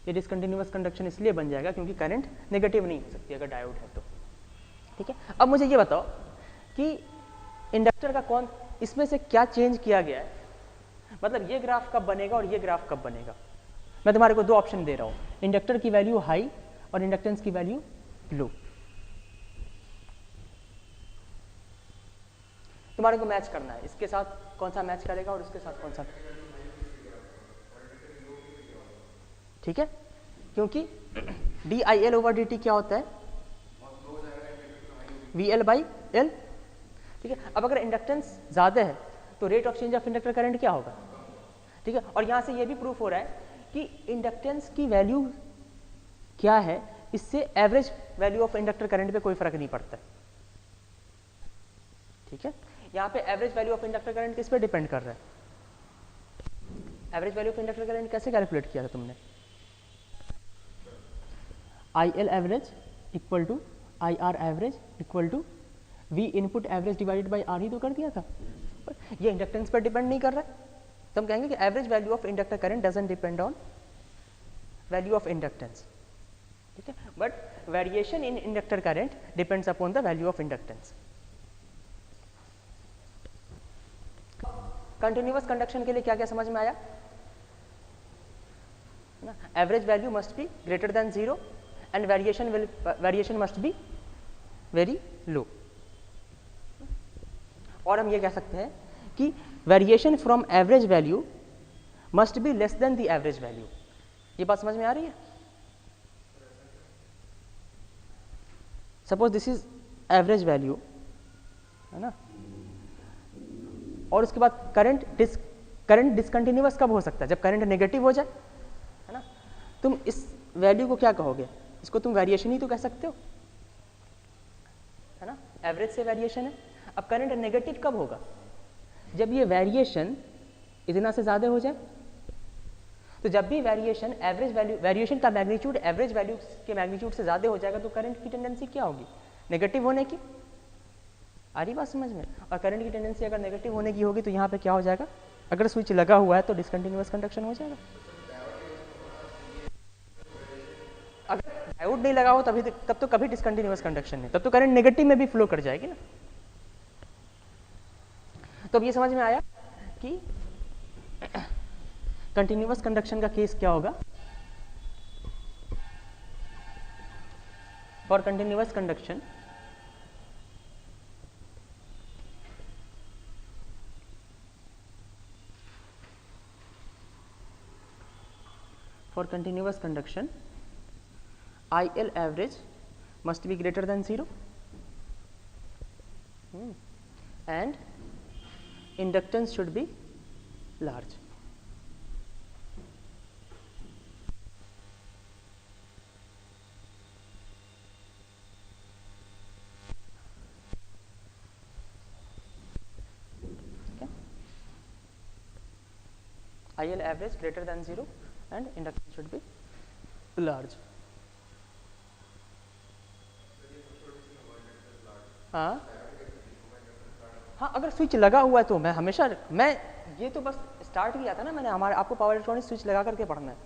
ये डिसकंटिन्यूअस कंडक्शन इसलिए बन जाएगा क्योंकि करंट नेगेटिव नहीं हो सकती अगर डायोड है तो। ठीक है, अब मुझे ये बताओ कि इंडक्टर का कौन, इसमें से क्या चेंज किया गया है, मतलब ये ग्राफ कब बनेगा और ये ग्राफ कब बनेगा। मैं तुम्हारे को दो ऑप्शन दे रहा हूँ, इंडक्टर की वैल्यू हाई और इंडक्टेंस की वैल्यू लो। तुम्हारे को मैच करना है, इसके साथ कौन सा मैच करेगा और उसके साथ कौन सा। ठीक है, क्योंकि D I L over D T क्या होता है, वी एल बाई एल। ठीक है, अब अगर इंडक्टेंस ज़्यादा है तो rate of change of inductor current क्या होगा। ठीक है, और यहाँ से ये भी प्रूफ हो रहा है कि इंडक्टेंस की वैल्यू क्या है, इससे average value of inductor current पे कोई फर्क नहीं पड़ता है। ठीक है, यहाँ पे average value of inductor current किस पे डिपेंड कर रहा है, average value of inductor current कैसे कैलकुलेट किया था तुमने, I L average equal to I R average equal to V input average divided by R ही तो कर दिया था। ये इंडक्टेंस पर डिपेंड नहीं कर रहा है, तो हम कहेंगे कि average value of inductor current doesn't depend on value of inductance. ठीक है, but variation in inductor current depends upon the value of inductance. Continuous conduction के लिए क्या क्या समझ में आया ना, average value must be greater than 0 and variation must be very low. और हम ये कह सकते हैं कि variation from average value must be less than the average value. ये बात समझ में आ रही है। Suppose this is average value है ना, और उसके बाद करंट डिसकंटिन्यूअस कब हो सकता है, जब करंट नेगेटिव हो जाए, है ना। तुम इस वैल्यू को क्या कहोगे, इसको तुम वेरिएशन ही तो कह सकते हो, है ना, एवरेज से वेरिएशन है। अब करंट नेगेटिव कब होगा, जब ये वेरिएशन इतना से ज़्यादा हो जाए। तो जब भी वेरिएशन वेरिएशन का मैग्नीट्यूड एवरेज वैल्यू के मैग्नीट्यूड से ज़्यादा हो जाएगा तो करंट की टेंडेंसी क्या होगी, नेगेटिव होने की। आ रही बात समझ में। और करंट की टेंडेंसी अगर नेगेटिव होने की होगी तो यहाँ पे क्या हो जाएगा, अगर स्विच लगा हुआ है तो डिसकंटिन्यूअस कंडक्शन हो जाएगा। अगर डायोड नहीं लगा हो तब तो कभी डिसकंटिन्यूअस कंडक्शन नहीं, तब तो करंट नेगेटिव में भी फ्लो कर जाएगी ना। तो अब ये समझ में आया कि कंटिन्यूअस कंडक्शन का केस क्या होगा। For continuous conduction IL average must be greater than 0 and inductance should be large. Okay. IL average greater than 0 and inductance should be large. हाँ, अगर स्विच लगा हुआ है तो मैं ये तो बस स्टार्ट किया था ना मैंने, हमारे आपको पावर इलेक्ट्रॉनिक्स स्विच लगा करके पढ़ना है।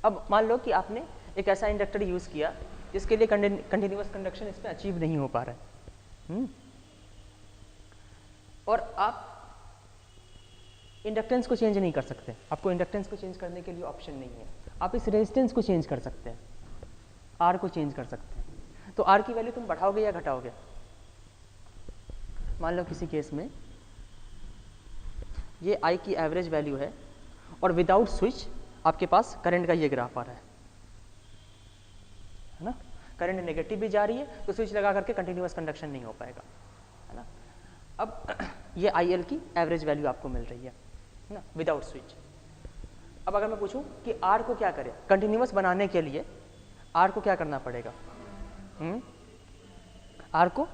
अब मान लो कि आपने एक ऐसा इंडक्टर यूज किया जिसके लिए कंटिन्यूअस कंडक्शन इसमें अचीव नहीं हो पा रहा है, और आप इंडक्टेंस को चेंज नहीं कर सकते, आपको इंडक्टेंस को चेंज करने के लिए ऑप्शन नहीं है। आप इस रेजिस्टेंस को चेंज कर सकते हैं, आर को चेंज कर सकते हैं। तो आर की वैल्यू तुम बढ़ाओगे या घटाओगे। मान लो किसी केस में ये आई की एवरेज वैल्यू है और विदाउट स्विच आपके पास करंट का ये ग्राफ आ रहा है ना, करंट नेगेटिव भी जा रही है तो स्विच लगा करके कंटिन्यूअस कंडक्शन नहीं हो पाएगा, है ना। अब ये आई एल की एवरेज वैल्यू आपको मिल रही है ना विदाउट स्विच। अब अगर मैं पूछूं कि आर को क्या करें, कंटिन्यूअस बनाने के लिए आर को क्या करना पड़ेगा, आर को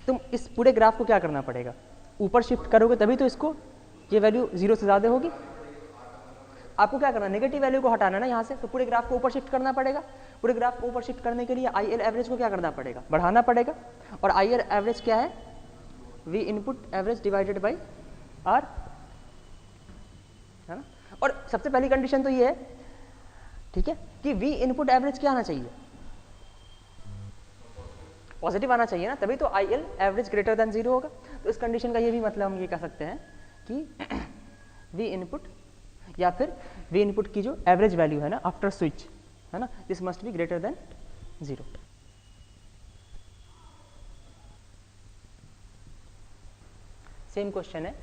तुम इस पूरे ग्राफ को क्या करना पड़ेगा, ऊपर शिफ्ट करोगे तभी तो इसको ये वैल्यू 0 से ज़्यादा होगी। आपको क्या करना है, नेगेटिव वैल्यू को हटाना ना यहाँ से, तो पूरे ग्राफ को ऊपर शिफ्ट करना पड़ेगा। पूरे ग्राफ को ऊपर शिफ्ट करने के लिए आई एल एवरेज को क्या करना पड़ेगा, बढ़ाना पड़ेगा। और आई एल एवरेज क्या है, V input average divided by R, है ना। और सबसे पहली कंडीशन तो ये है, ठीक है, कि वी इनपुट एवरेज क्या आना चाहिए, पॉजिटिव आना चाहिए ना, तभी तो आई एल एवरेज ग्रेटर देन 0 होगा। तो इस कंडीशन का ये भी मतलब हम ये कह सकते हैं कि वी इनपुट या फिर वी इनपुट की जो एवरेज वैल्यू है ना आफ्टर स्विच, है ना, this must be greater than 0। Same question है,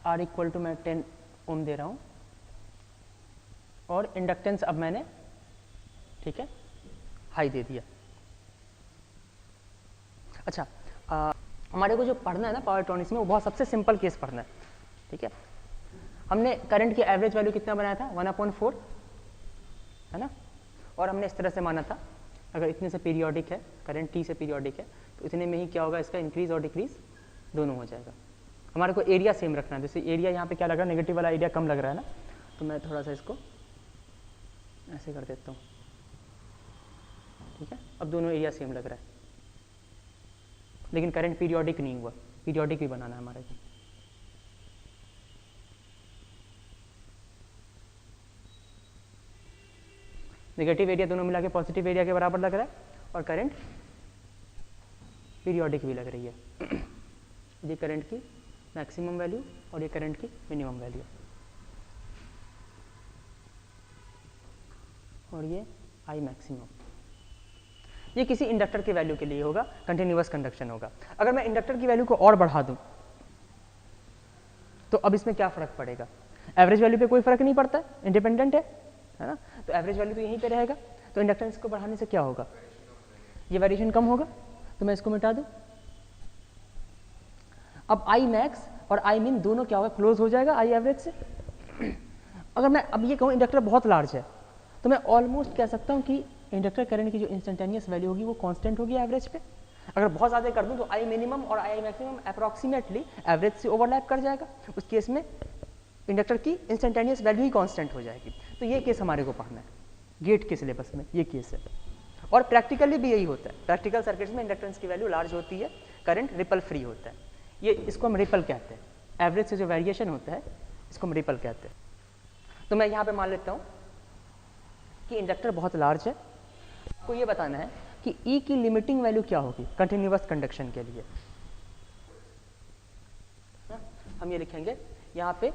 आर इक्वल टू मैं 10 ओम दे रहा हूँ और इंडक्टेंस अब मैंने, ठीक है, हाई दे दिया। अच्छा, हमारे को जो पढ़ना है ना पावर इलेक्ट्रॉनिक्स में, वो बहुत सबसे सिंपल केस पढ़ना है, ठीक है। हमने करंट की एवरेज वैल्यू कितना बनाया था, 1/4, है ना, और हमने इस तरह से माना था अगर इतने से पीरियोडिक है, करंट टी से पीरियोडिक है, तो इतने में ही क्या होगा, इसका इंक्रीज और डिक्रीज दोनों हो जाएगा। हमारे को एरिया सेम रखना है, जैसे एरिया यहाँ पे क्या लग रहा है, नेगेटिव वाला एरिया कम लग रहा है ना, तो मैं थोड़ा सा इसको ऐसे कर देता हूँ, ठीक है। अब दोनों एरिया सेम लग रहा है, लेकिन करंट पीरियोडिक नहीं हुआ, पीरियोडिक भी बनाना है हमारे को। नेगेटिव एरिया दोनों मिला के पॉजिटिव एरिया के बराबर लग रहा है, और करंट पीरियोडिक भी लग रही है। ये करंट की मैक्सिमम वैल्यू और ये करंट की मिनिमम वैल्यू, और ये आई मैक्सिमम। ये किसी इंडक्टर की वैल्यू के लिए होगा, कंटिन्यूअस कंडक्शन होगा। अगर मैं इंडक्टर की वैल्यू को और बढ़ा दूं तो अब इसमें क्या फर्क पड़ेगा, एवरेज वैल्यू पे कोई फर्क नहीं पड़ता है, इंडिपेंडेंट है ना, तो एवरेज वैल्यू तो यहीं पे रहेगा। तो इंडक्टेंस को बढ़ाने से क्या होगा, ये वेरिएशन कम होगा, तो मैं इसको मिटा दूं। अब आई मैक्स और आई मिन दोनों क्या होगा, क्लोज हो जाएगा आई एवरेज से। अगर मैं अब ये कहूँ इंडक्टर बहुत लार्ज है, तो मैं ऑलमोस्ट कह सकता हूँ कि इंडक्टर करंट की जो इंस्टेंटेनियस वैल्यू होगी वो कांस्टेंट होगी एवरेज पे। अगर बहुत ज़्यादा कर दूँ तो आई मिनिमम और आई मैक्सिमम अप्रॉक्सीमेटली एवरेज से ओवरलैप कर जाएगा, उस केस में इंडक्टर की इंस्टेंटेनियस वैल्यू ही कांस्टेंट हो जाएगी। तो ये केस हमारे को पढ़ना है गेट के सिलेबस में, ये केस है। और प्रैक्टिकली भी यही होता है, प्रैक्टिकल सर्किट्स में इंडक्टेंस की वैल्यू लार्ज होती है, करंट रिपल फ्री होता है, ये इसको हम रिपल कहते हैं। एवरेज से जो वेरिएशन होता है इसको हम रिपल कहते हैं। तो मैं यहाँ पे मान लेता हूँ कि इंडक्टर बहुत लार्ज है, आपको ये बताना है कि E की लिमिटिंग वैल्यू क्या होगी कंटिन्यूअस कंडक्शन के लिए। हम ये लिखेंगे यहाँ पे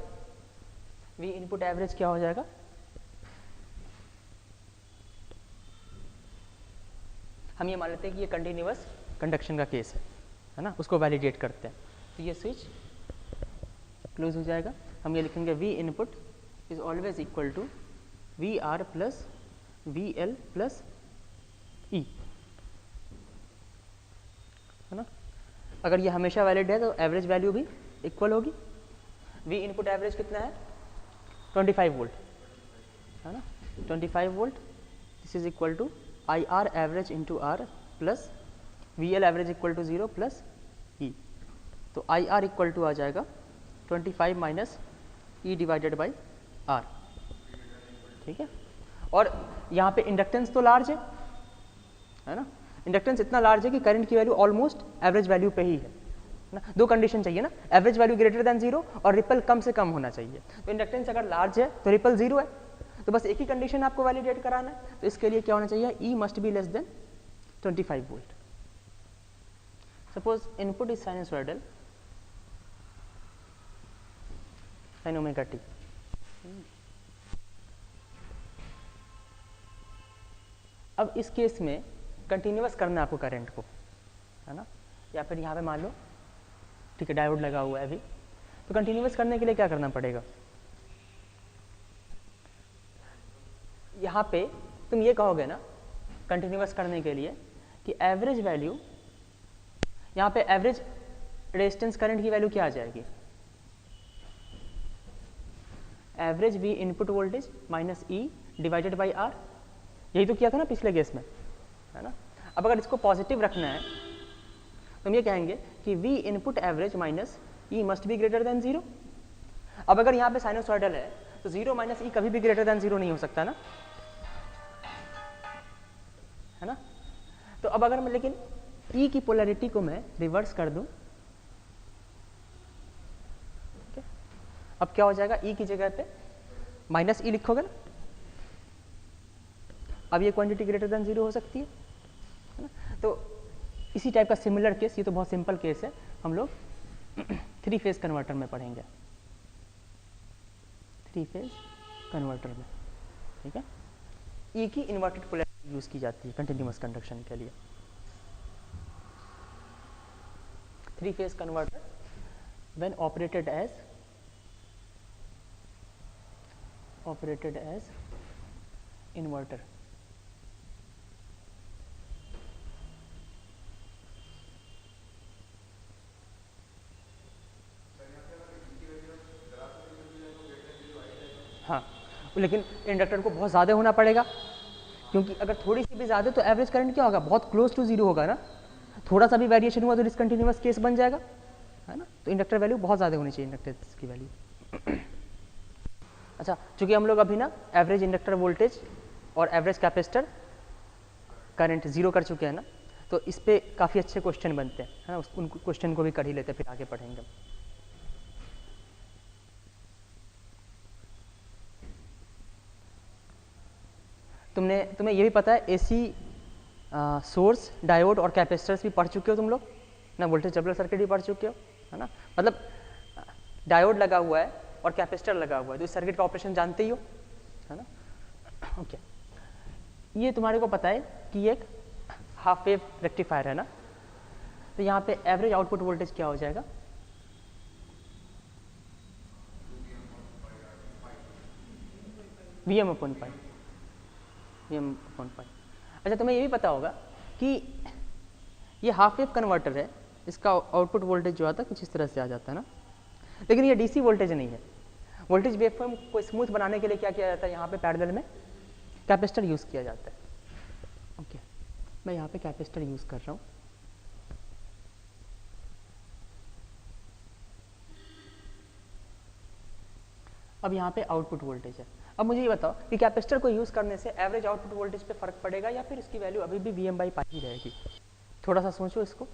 V इनपुट एवरेज क्या हो जाएगा, हम ये मान लेते हैं कि ये कंटिन्यूअस कंडक्शन का केस है ना, उसको वैलिडेट करते हैं। तो ये स्विच क्लोज हो जाएगा, हम ये लिखेंगे V input is always equal to VR plus VL plus E, है ना। अगर ये हमेशा वैलिड है तो एवरेज वैल्यू भी इक्वल होगी। V इनपुट एवरेज कितना है, 25 वोल्ट, है ना, 25 volt. This is equal to IR average into R plus VL average equal to 0 plus E। तो IR इक्वल टू आ जाएगा 25 minus E divided by R, ठीक है। और यहाँ पे इंडक्टेंस तो लार्ज है ना, इंडक्टेंस इतना लार्ज है कि करंट की वैल्यू ऑलमोस्ट एवरेज वैल्यू पे ही है ना। दो कंडीशन चाहिए ना, एवरेज वैल्यू ग्रेटर देन 0 और रिपल कम से कम होना चाहिए। तो इंडक्टेंस अगर लार्ज है तो रिपल 0 है, तो बस एक ही कंडीशन आपको वैलिडेट कराना है। तो इसके लिए क्या होना चाहिए, E must be less than 25 volt. Suppose input is sinusoidal sin omega t, अब इस केस में कंटिन्यूअस करना है आपको करंट को, है ना, या फिर यहाँ पे मान लो, ठीक है, डायोड लगा हुआ है अभी, तो कंटिन्यूअस करने के लिए क्या करना पड़ेगा, यहाँ पे तुम ये कहोगे ना कंटिन्यूअस करने के लिए कि एवरेज वैल्यू, यहाँ पे एवरेज रेजिस्टेंस करंट की वैल्यू क्या आ जाएगी, average V input voltage minus E divided by R, यही तो किया था ना पिछले केस में, है ना। अब अगर इसको पॉजिटिव रखना है तो हम ये कहेंगे कि V input average minus E must be greater than 0। अब अगर यहाँ पे साइनोसॉइडल है तो 0 माइनस ई कभी भी ग्रेटर देन 0 नहीं हो सकता ना, है ना। तो अब अगर मैं लेकिन ई की पोलैरिटी को मैं रिवर्स कर दूं, अब क्या हो जाएगा, ई की जगह पे माइनस ई लिखोगे ना, अब ये क्वांटिटी ग्रेटर देन 0 हो सकती है ना। तो इसी टाइप का सिमिलर केस, ये तो बहुत सिंपल केस है, हम लोग 3 फेज कन्वर्टर में पढ़ेंगे, 3 फेज कन्वर्टर में, ठीक है। ई की इन्वर्टेड पोलैरिटी यूज की जाती है कंटिन्यूअस कंडक्शन के लिए। 3 phase converter when operated as inverter, हाँ, लेकिन इंडक्टर को बहुत ज़्यादा होना पड़ेगा, क्योंकि अगर थोड़ी सी भी ज़्यादा तो एवरेज करंट क्या होगा, बहुत क्लोज टू 0 होगा ना। थोड़ा सा भी वेरिएशन हुआ तो डिसकंटिन्यूअस केस बन जाएगा, है ना। तो इंडक्टर वैल्यू बहुत ज़्यादा होनी चाहिए, इंडक्टेंस की वैल्यू। अच्छा, चूँकि हम लोग अभी ना एवरेज इंडक्टर वोल्टेज और एवरेज कैपेसिटर करंट 0 कर चुके हैं ना, तो इस पर काफ़ी अच्छे क्वेश्चन बनते हैं, है ना। उन क्वेश्चन को भी कर ही लेते हैं, फिर आगे पढ़ेंगे। तुम्हें ये भी पता है, एसी सोर्स, डायोड और कैपेसिटर्स भी पढ़ चुके हो तुम लोग ना, वोल्टेज डबलर सर्किट भी पढ़ चुके हो, है ना। मतलब डायोड लगा हुआ है और कैपेसिटर लगा हुआ है, तो इस सर्किट का ऑपरेशन जानते ही हो, है ना। ओके, ये तुम्हारे को पता है कि ये एक हाफ वेव रेक्टिफायर है ना, तो यहाँ पे एवरेज आउटपुट वोल्टेज क्या हो जाएगा, Vm/π। अच्छा, तुम्हें ये भी पता होगा कि ये हाफ वेव कन्वर्टर है, इसका आउटपुट वोल्टेज जो आता है कुछ इस तरह से आ जाता है ना, लेकिन ये डीसी वोल्टेज नहीं है। वोल्टेज वेवफॉर्म को स्मूथ बनाने के लिए क्या किया जाता है, यहाँ पे पैरेलल में कैपेसिटर यूज़ किया जाता है। ओके, मैं यहाँ पे कैपेसिटर यूज़ कर रहा हूँ। अब यहाँ पे आउटपुट वोल्टेज है। अब मुझे ये बताओ कि कैपेसिटर को यूज़ करने से एवरेज आउटपुट वोल्टेज पे फर्क पड़ेगा या फिर इसकी वैल्यू अभी भी Vm/π ही रहेगी। थोड़ा सा सोचो इसको।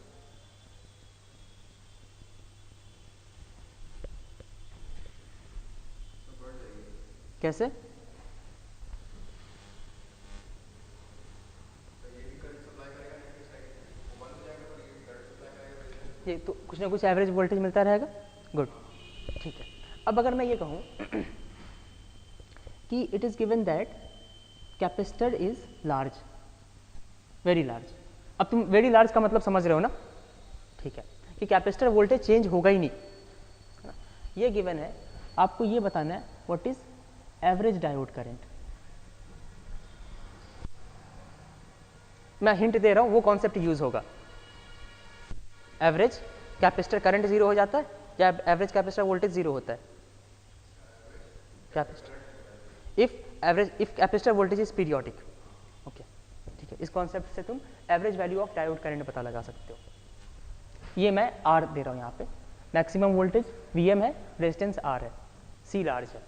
कैसे? ये तो कुछ ना कुछ एवरेज वोल्टेज मिलता रहेगा। गुड, ठीक है। अब अगर मैं ये कहूँ कि it is given that capacitor is large, very large. अब तुम वेरी लार्ज का मतलब समझ रहे हो ना, ठीक है, कि कैपेसिटर वोल्टेज चेंज होगा ही नहीं, है ना। ये गिवन है, आपको ये बताना है what is average diode current. मैं हिंट दे रहा हूँ, वो कॉन्सेप्ट यूज होगा। एवरेज कैपेसिटर करंट 0 हो जाता है या एवरेज कैपेसिटर वोल्टेज 0 होता है? Capacitor if capacitor voltage is periodic. Okay, ठीक है, इस कॉन्सेप्ट से तुम average value of diode current पता लगा सकते हो। ये मैं आर दे रहा हूँ यहाँ पे, मैक्सिमम वोल्टेज Vm है, रेजिस्टेंस आर है, सी लार्ज है।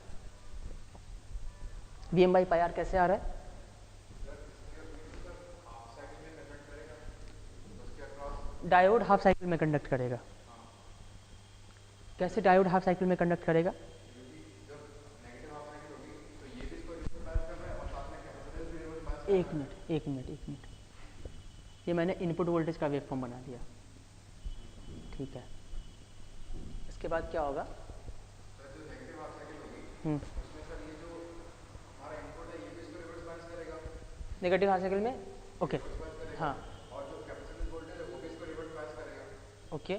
Vm/π कैसे आ रहा है? डायोड हाफ साइकिल में कंडक्ट करेगा। कैसे डायोड हाफ साइकिल में कंडक्ट करेगा? एक मिनट, ये मैंने इनपुट वोल्टेज का वेवफॉर्म बना दिया, ठीक है। इसके बाद क्या होगा? नेगेटिव हाफ साइकिल में, ओके, हाँ, ओके।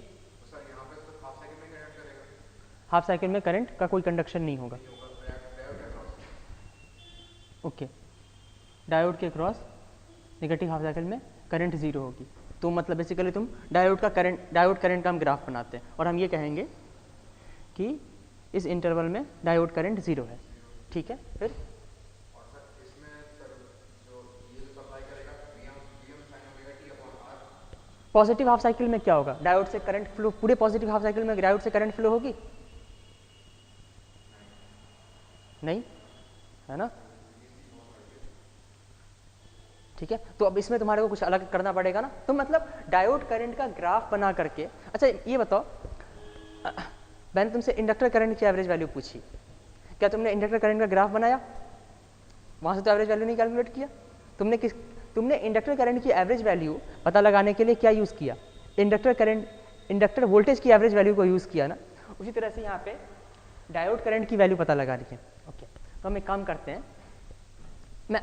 हाफ साइकिल में करंट का कोई कंडक्शन नहीं होगा, ओके। डायोड के क्रॉस नेगेटिव हाफ साइकिल में करंट 0 होगी। तो मतलब बेसिकली तुम डायोड करंट का हम ग्राफ बनाते हैं और हम ये कहेंगे कि इस इंटरवल में डायोड करंट 0 है, ठीक है। फिर पॉजिटिव हाफ साइकिल में क्या होगा? डायोड से करंट फ्लो, पूरे पॉजिटिव हाफ साइकिल में डायोड से करंट फ्लो होगी? नहीं, है ना, ठीक है। तो अब इसमें तुम्हारे को कुछ अलग करना पड़ेगा ना, तो मतलब डायोड करंट का ग्राफ बना करके, अच्छा ये बताओ, मैंने तुमसे इंडक्टर करंट की एवरेज वैल्यू पूछी, क्या तुमने इंडक्टर करंट का ग्राफ बनाया? वहाँ से तो एवरेज वैल्यू नहीं कैलकुलेट किया। तुमने इंडक्टर करंट की एवरेज वैल्यू पता लगाने के लिए क्या यूज़ किया? इंडक्टर वोल्टेज की एवरेज वैल्यू को यूज़ किया ना। उसी तरह से यहाँ पे डायोड करंट की वैल्यू पता लगानी है। ओके, तो हम एक काम करते हैं,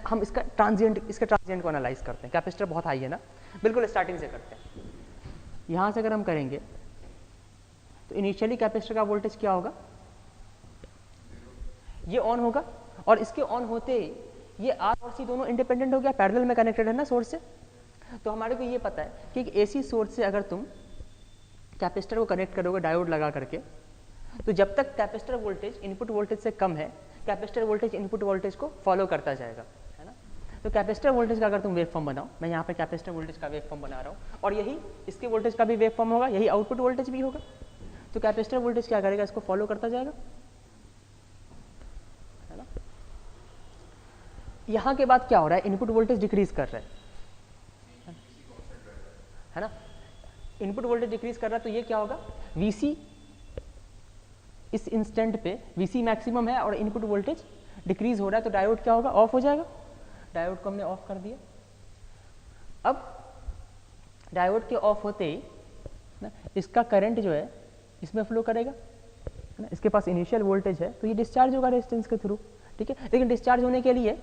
हम इसका ट्रांजिएंट को एनालाइज करते हैं। कैपेसिटर बहुत हाई है ना, बिल्कुल स्टार्टिंग से करते हैं। यहाँ से अगर हम करेंगे तो इनिशियली कैपेसिटर का वोल्टेज क्या होगा? ये ऑन होगा, और इसके ऑन होते ही ये आर और सी दोनों इंडिपेंडेंट हो गया, पैरेलल में कनेक्टेड है ना सोर्स से। तो हमारे को ये पता है कि एक एसी सोर्स से अगर तुम कैपेसिटर को कनेक्ट करोगे डायोड लगा करके, तो जब तक कैपेसिटर वोल्टेज इनपुट वोल्टेज से कम है, कैपेसिटर वोल्टेज इनपुट वोल्टेज को फॉलो करता जाएगा, है ना। तो कैपेसिटर वोल्टेज का अगर तुम वेव फॉर्म बनाओ, मैं यहाँ पे कैपेसिटर वोल्टेज का वेव फॉर्म बना रहा हूँ, और यही इसके वोल्टेज का भी वेव फॉर्म होगा, यही आउटपुट वोल्टेज भी होगा। तो कैपेसिटर वोल्टेज क्या करेगा? इसको फॉलो करता जाएगा, है ना। यहाँ के बाद क्या हो रहा है? इनपुट वोल्टेज डिक्रीज कर रहा है ना, इनपुट वोल्टेज डिक्रीज कर रहा है, तो ये क्या होगा? Vc इस इंस्टेंट पे Vc मैक्सिमम है और इनपुट वोल्टेज डिक्रीज हो रहा है, तो डायोड क्या होगा? ऑफ हो जाएगा। डायोड को हमने ऑफ कर दिया। अब डायोड के ऑफ होते ही ना इसका करंट जो है इसमें फ्लो करेगा, है ना। इसके पास इनिशियल वोल्टेज है, तो ये डिस्चार्ज होगा रेजिस्टेंस के थ्रू, ठीक है। लेकिन डिस्चार्ज होने के लिए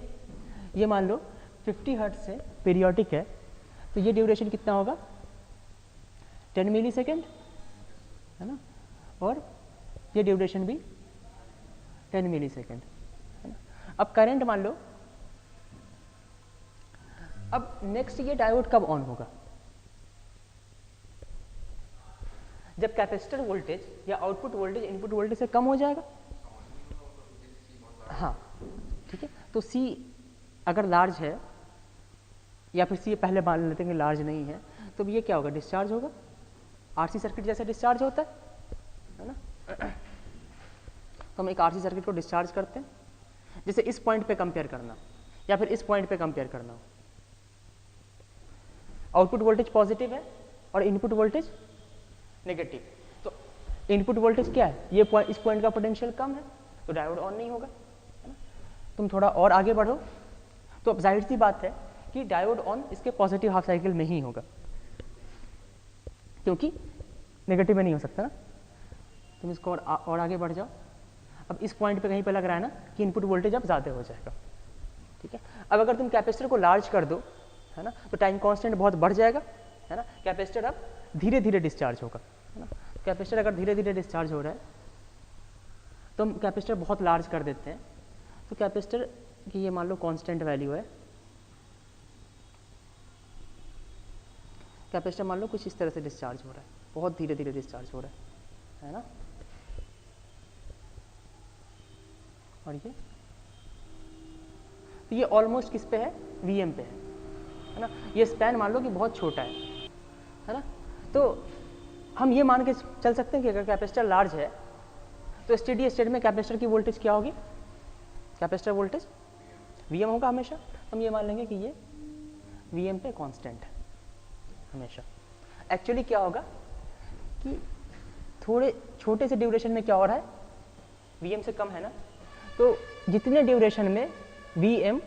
ये मान लो 50 हर्ट्ज से पीरियोडिक है, तो ये ड्यूरेशन कितना होगा? 10 मिली सेकेंड, है ना, और ये ड्यूरेशन भी 10 मिली सेकेंड, है ना। अब करंट मान लो, अब नेक्स्ट ये डायोड कब ऑन होगा? जब कैपेसिटर वोल्टेज या आउटपुट वोल्टेज इनपुट वोल्टेज से कम हो जाएगा। हाँ, ठीक है। तो C अगर लार्ज है, या फिर C पहले मान लेते हैं कि लार्ज नहीं है, तो ये क्या होगा? डिस्चार्ज होगा, RC सर्किट जैसे डिस्चार्ज होता है ना। तो हम एक RC सर्किट को डिस्चार्ज करते हैं, जैसे इस पॉइंट पे कंपेयर करना या फिर इस पॉइंट पे कंपेयर करना हो। आउटपुट वोल्टेज पॉजिटिव है और इनपुट वोल्टेज नेगेटिव, तो इनपुट वोल्टेज क्या है? ये इस पॉइंट का पोटेंशियल कम है, तो डायोड ऑन नहीं होगा, है ना। तुम थोड़ा और आगे बढ़ो, तो अब जाहिर सी बात है कि डायोड ऑन इसके पॉजिटिव हाफ साइकिल में ही होगा, क्योंकि नेगेटिव में नहीं हो सकता ना। तुम इसको और आगे बढ़ जाओ। अब इस पॉइंट पे कहीं पे लग रहा है ना कि इनपुट वोल्टेज अब ज़्यादा हो जाएगा, ठीक है। अब अगर तुम कैपेसिटर को लार्ज कर दो, है ना, तो टाइम कांस्टेंट बहुत बढ़ जाएगा, है ना। कैपेसिटर अब धीरे धीरे डिस्चार्ज होगा, है ना। कैपेसिटर अगर धीरे धीरे डिस्चार्ज हो रहा है, तो हम कैपेसिटर बहुत लार्ज कर देते हैं, तो कैपेसिटर की ये मान लो कांस्टेंट वैल्यू है, कैपेसिटर मान लो कुछ इस तरह से डिस्चार्ज हो रहा है, बहुत धीरे धीरे डिस्चार्ज हो रहा है ना। और ये ऑलमोस्ट किस पे है? Vm पे है ना। ये स्पैन मान लो कि बहुत छोटा है ना। तो हम ये मान के चल सकते हैं कि अगर कैपेसिटर लार्ज है, तो स्टेडी स्टेट में कैपेसिटर की वोल्टेज क्या होगी? कैपेसिटर वोल्टेज Vm होगा हमेशा। हम ये मान लेंगे कि ये Vm पे कांस्टेंट है हमेशा। एक्चुअली क्या होगा कि थोड़े छोटे से ड्यूरेशन में क्या हो रहा है? Vm से कम है ना, तो जितने ड्यूरेशन में Vm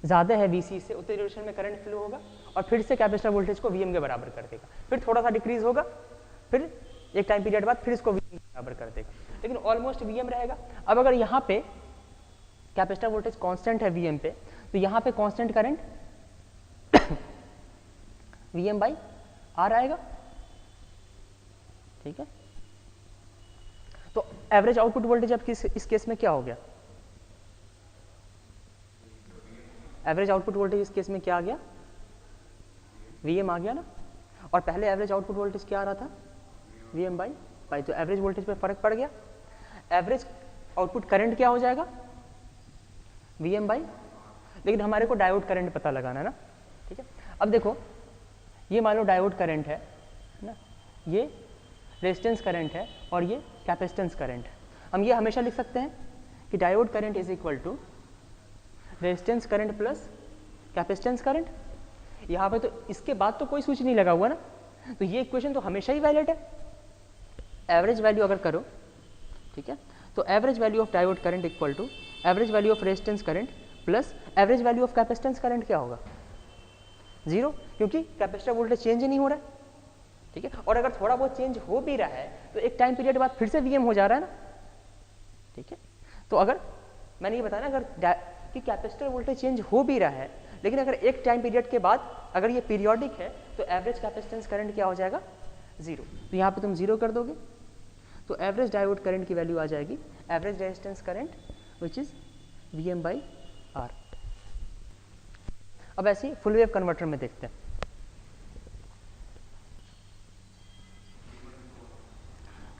ज़्यादा है Vc से, उतने ड्यूरेशन में करंट फ्लो होगा और फिर से कैपेसिटर वोल्टेज को Vm के बराबर कर देगा। फिर थोड़ा सा डिक्रीज होगा, फिर एक टाइम पीरियड बाद फिर इसको Vm के बराबर कर देगा, लेकिन ऑलमोस्ट Vm रहेगा। अब अगर यहाँ पे कैपेसिटर वोल्टेज कांस्टेंट है Vm पे, तो यहाँ पे constant current Vm by R आएगा, ठीक है। तो एवरेज आउटपुट वोल्टेज अब इस केस में क्या हो गया? एवरेज आउटपुट वोल्टेज इस केस में क्या आ गया? Vm आ गया ना। और पहले एवरेज आउटपुट वोल्टेज क्या आ रहा था? Vm by pi. तो एवरेज वोल्टेज पे फर्क पड़ गया। एवरेज आउटपुट करंट क्या हो जाएगा? Vm बाई, लेकिन हमारे को डायोड करंट पता लगाना है ना, ठीक है। अब देखो, ये मान लो डायोड करंट है ना, ये रेजिस्टेंस करंट है और ये कैपेसिटेंस करंट है। हम ये हमेशा लिख सकते हैं कि कि diode current is equal to resistance current plus capacitance current. यहाँ पे तो इसके बाद तो कोई स्विच नहीं लगा हुआ ना, तो ये इक्वेशन तो हमेशा ही वैलिड है। एवरेज वैल्यू अगर करो, ठीक है, तो average value of diode current equal to average value of resistance current plus average value of capacitance current क्या होगा? 0, क्योंकि कैपेसिटर वोल्टेज चेंज ही नहीं हो रहा है, ठीक है। और अगर थोड़ा बहुत चेंज हो भी रहा है तो एक टाइम पीरियड बाद फिर से वीएम हो जा रहा है ना, ठीक है। तो अगर मैंने ये बताया ना, अगर कि कैपेसिटर वोल्टेज चेंज हो भी रहा है, लेकिन अगर एक टाइम पीरियड के बाद अगर ये पीरियोडिक है तो एवरेज कैपेसिटेंस करंट क्या हो जाएगा? 0। तो यहाँ पे तुम 0 कर दोगे तो एवरेज डायोड करंट की वैल्यू आ जाएगी average resistance current which is Vm/R। अब ऐसे ही फुल वेव कन्वर्टर में देखते हैं।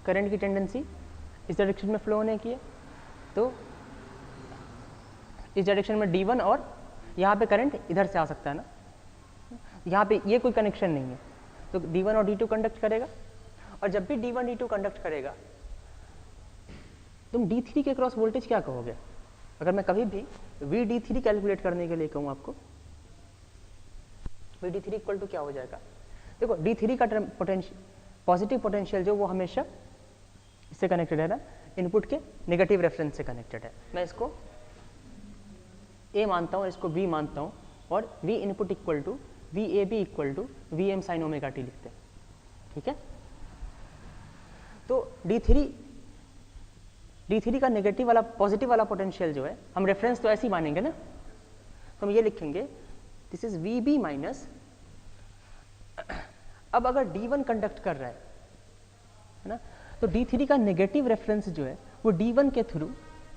करंट की टेंडेंसी इस डायरेक्शन में फ्लो होने की है, तो इस डायरेक्शन में D1 और यहाँ पे करंट इधर से आ सकता है ना, यहाँ पे ये कोई कनेक्शन नहीं है, तो D1 और D2 कंडक्ट करेगा। और जब भी D1 D2 कंडक्ट करेगा तुम D3 के क्रॉस वोल्टेज क्या कहोगे? अगर मैं कभी भी VD3 कैलकुलेट करने के लिए कहूँ आपको, VD3 इक्वल टू क्या हो जाएगा? देखो D3 का पॉजिटिव पोटेंशियल जो वो हमेशा इससे कनेक्टेड है ना, इनपुट के नेगेटिव रेफरेंस से कनेक्टेड है। मैं इसको A मानता हूँ, इसको B मानता हूँ, और V input equal to VAB equal to VM sine omega t लिखते हैं, ठीक है। तो D3 का नेगेटिव वाला पॉजिटिव वाला पोटेंशियल जो है, हम रेफरेंस तो ऐसे ही मानेंगे ना, तो हम ये लिखेंगे दिस इज VB माइनस, अब अगर D1 कंडक्ट कर रहा है ना, तो D3 का नेगेटिव रेफरेंस जो है वो D1 के थ्रू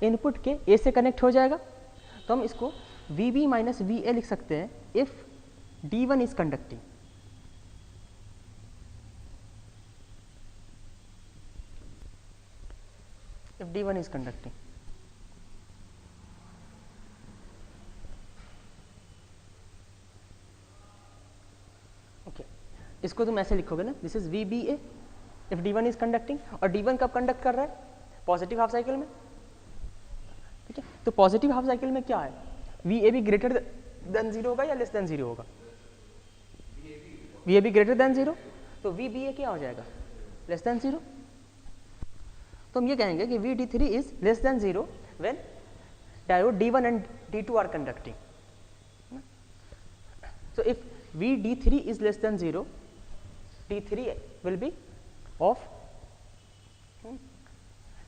इनपुट के A से कनेक्ट हो जाएगा, तो हम इसको VB माइनस VA लिख सकते हैं if D1 is conducting. If D1 is conducting, okay, इसको तुम ऐसे लिखोगे ना, this is VBA if D1 is conducting, और D1 कब कंडक्ट कर रहा है? पॉजिटिव हाफ साइकिल में, ठीक है। तो पॉजिटिव हाफ साइकिल में क्या है? VAB ग्रेटर देन 0 होगा या लेस देन 0 होगा? VAB ग्रेटर देन 0, तो VBA क्या हो जाएगा? Less than 0। तो हम ये कहेंगे कि VD3 is less than 0 when diode D1 and D2 are conducting. So if VD3 is less than 0, D3 will be off.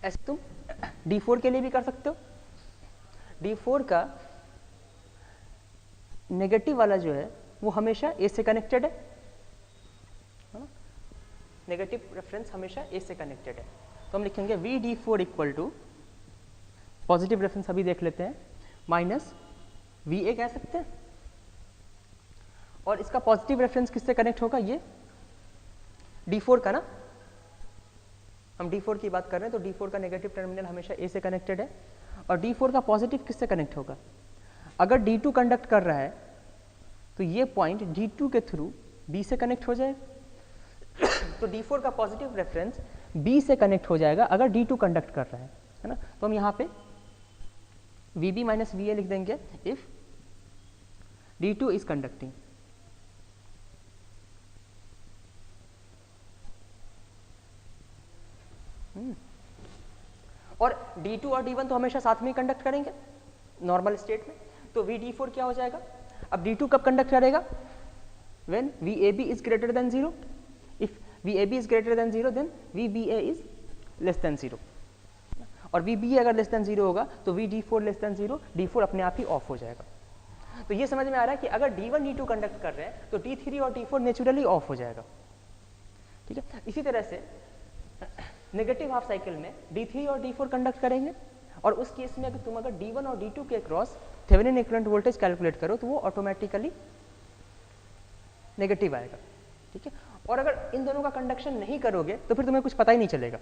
ऐसे तुम D4 के लिए भी कर सकते हो। D4 का नेगेटिव वाला जो है वो हमेशा A से कनेक्टेड है ना, नेगेटिव रेफरेंस हमेशा A से कनेक्टेड है, तो हम लिखेंगे VD4 equal to, positive reference अभी देख लेते हैं, माइनस VA कह सकते हैं, और इसका पॉजिटिव रेफरेंस किससे कनेक्ट होगा? ये D4 का ना, हम D4 की बात कर रहे हैं, तो D4 का नेगेटिव टर्मिनल हमेशा A से कनेक्टेड है, और D4 का पॉजिटिव किससे कनेक्ट होगा? अगर D2 कंडक्ट कर रहा है तो ये पॉइंट D2 के थ्रू B से कनेक्ट हो जाए, तो D4 का पॉजिटिव रेफरेंस B से कनेक्ट हो जाएगा अगर D2 कंडक्ट कर रहा है ना। तो हम यहाँ पे VB माइनस VA लिख देंगे इफ D2 इज कंडक्टिंग। और D2 और D1 तो हमेशा साथ में ही कंडक्ट करेंगे नॉर्मल स्टेट में, तो VD4 क्या हो जाएगा? अब D2 कब कंडक्ट करेगा? when VAB is greater than 0. If VAB is greater than 0 then VBA is less than 0. और VBA अगर लेस देन 0 होगा तो VD4 लेस देन 0, D4 अपने आप ही ऑफ हो जाएगा। तो ये समझ में आ रहा है कि अगर D1 D2 कंडक्ट कर रहे हैं तो D3 और D4 नेचुरली ऑफ हो जाएगा, ठीक है। इसी तरह से नेगेटिव हाफ साइकिल में D3 और D4 कंडक्ट करेंगे, और उस केस में अगर तुम अगर D1 और D2 के cross Thevenin equivalent voltage calculate करो तो वो ऑटोमेटिकली नेगेटिव आएगा, ठीक है। और अगर इन दोनों का कंडक्शन नहीं करोगे तो फिर तुम्हें कुछ पता ही नहीं चलेगा।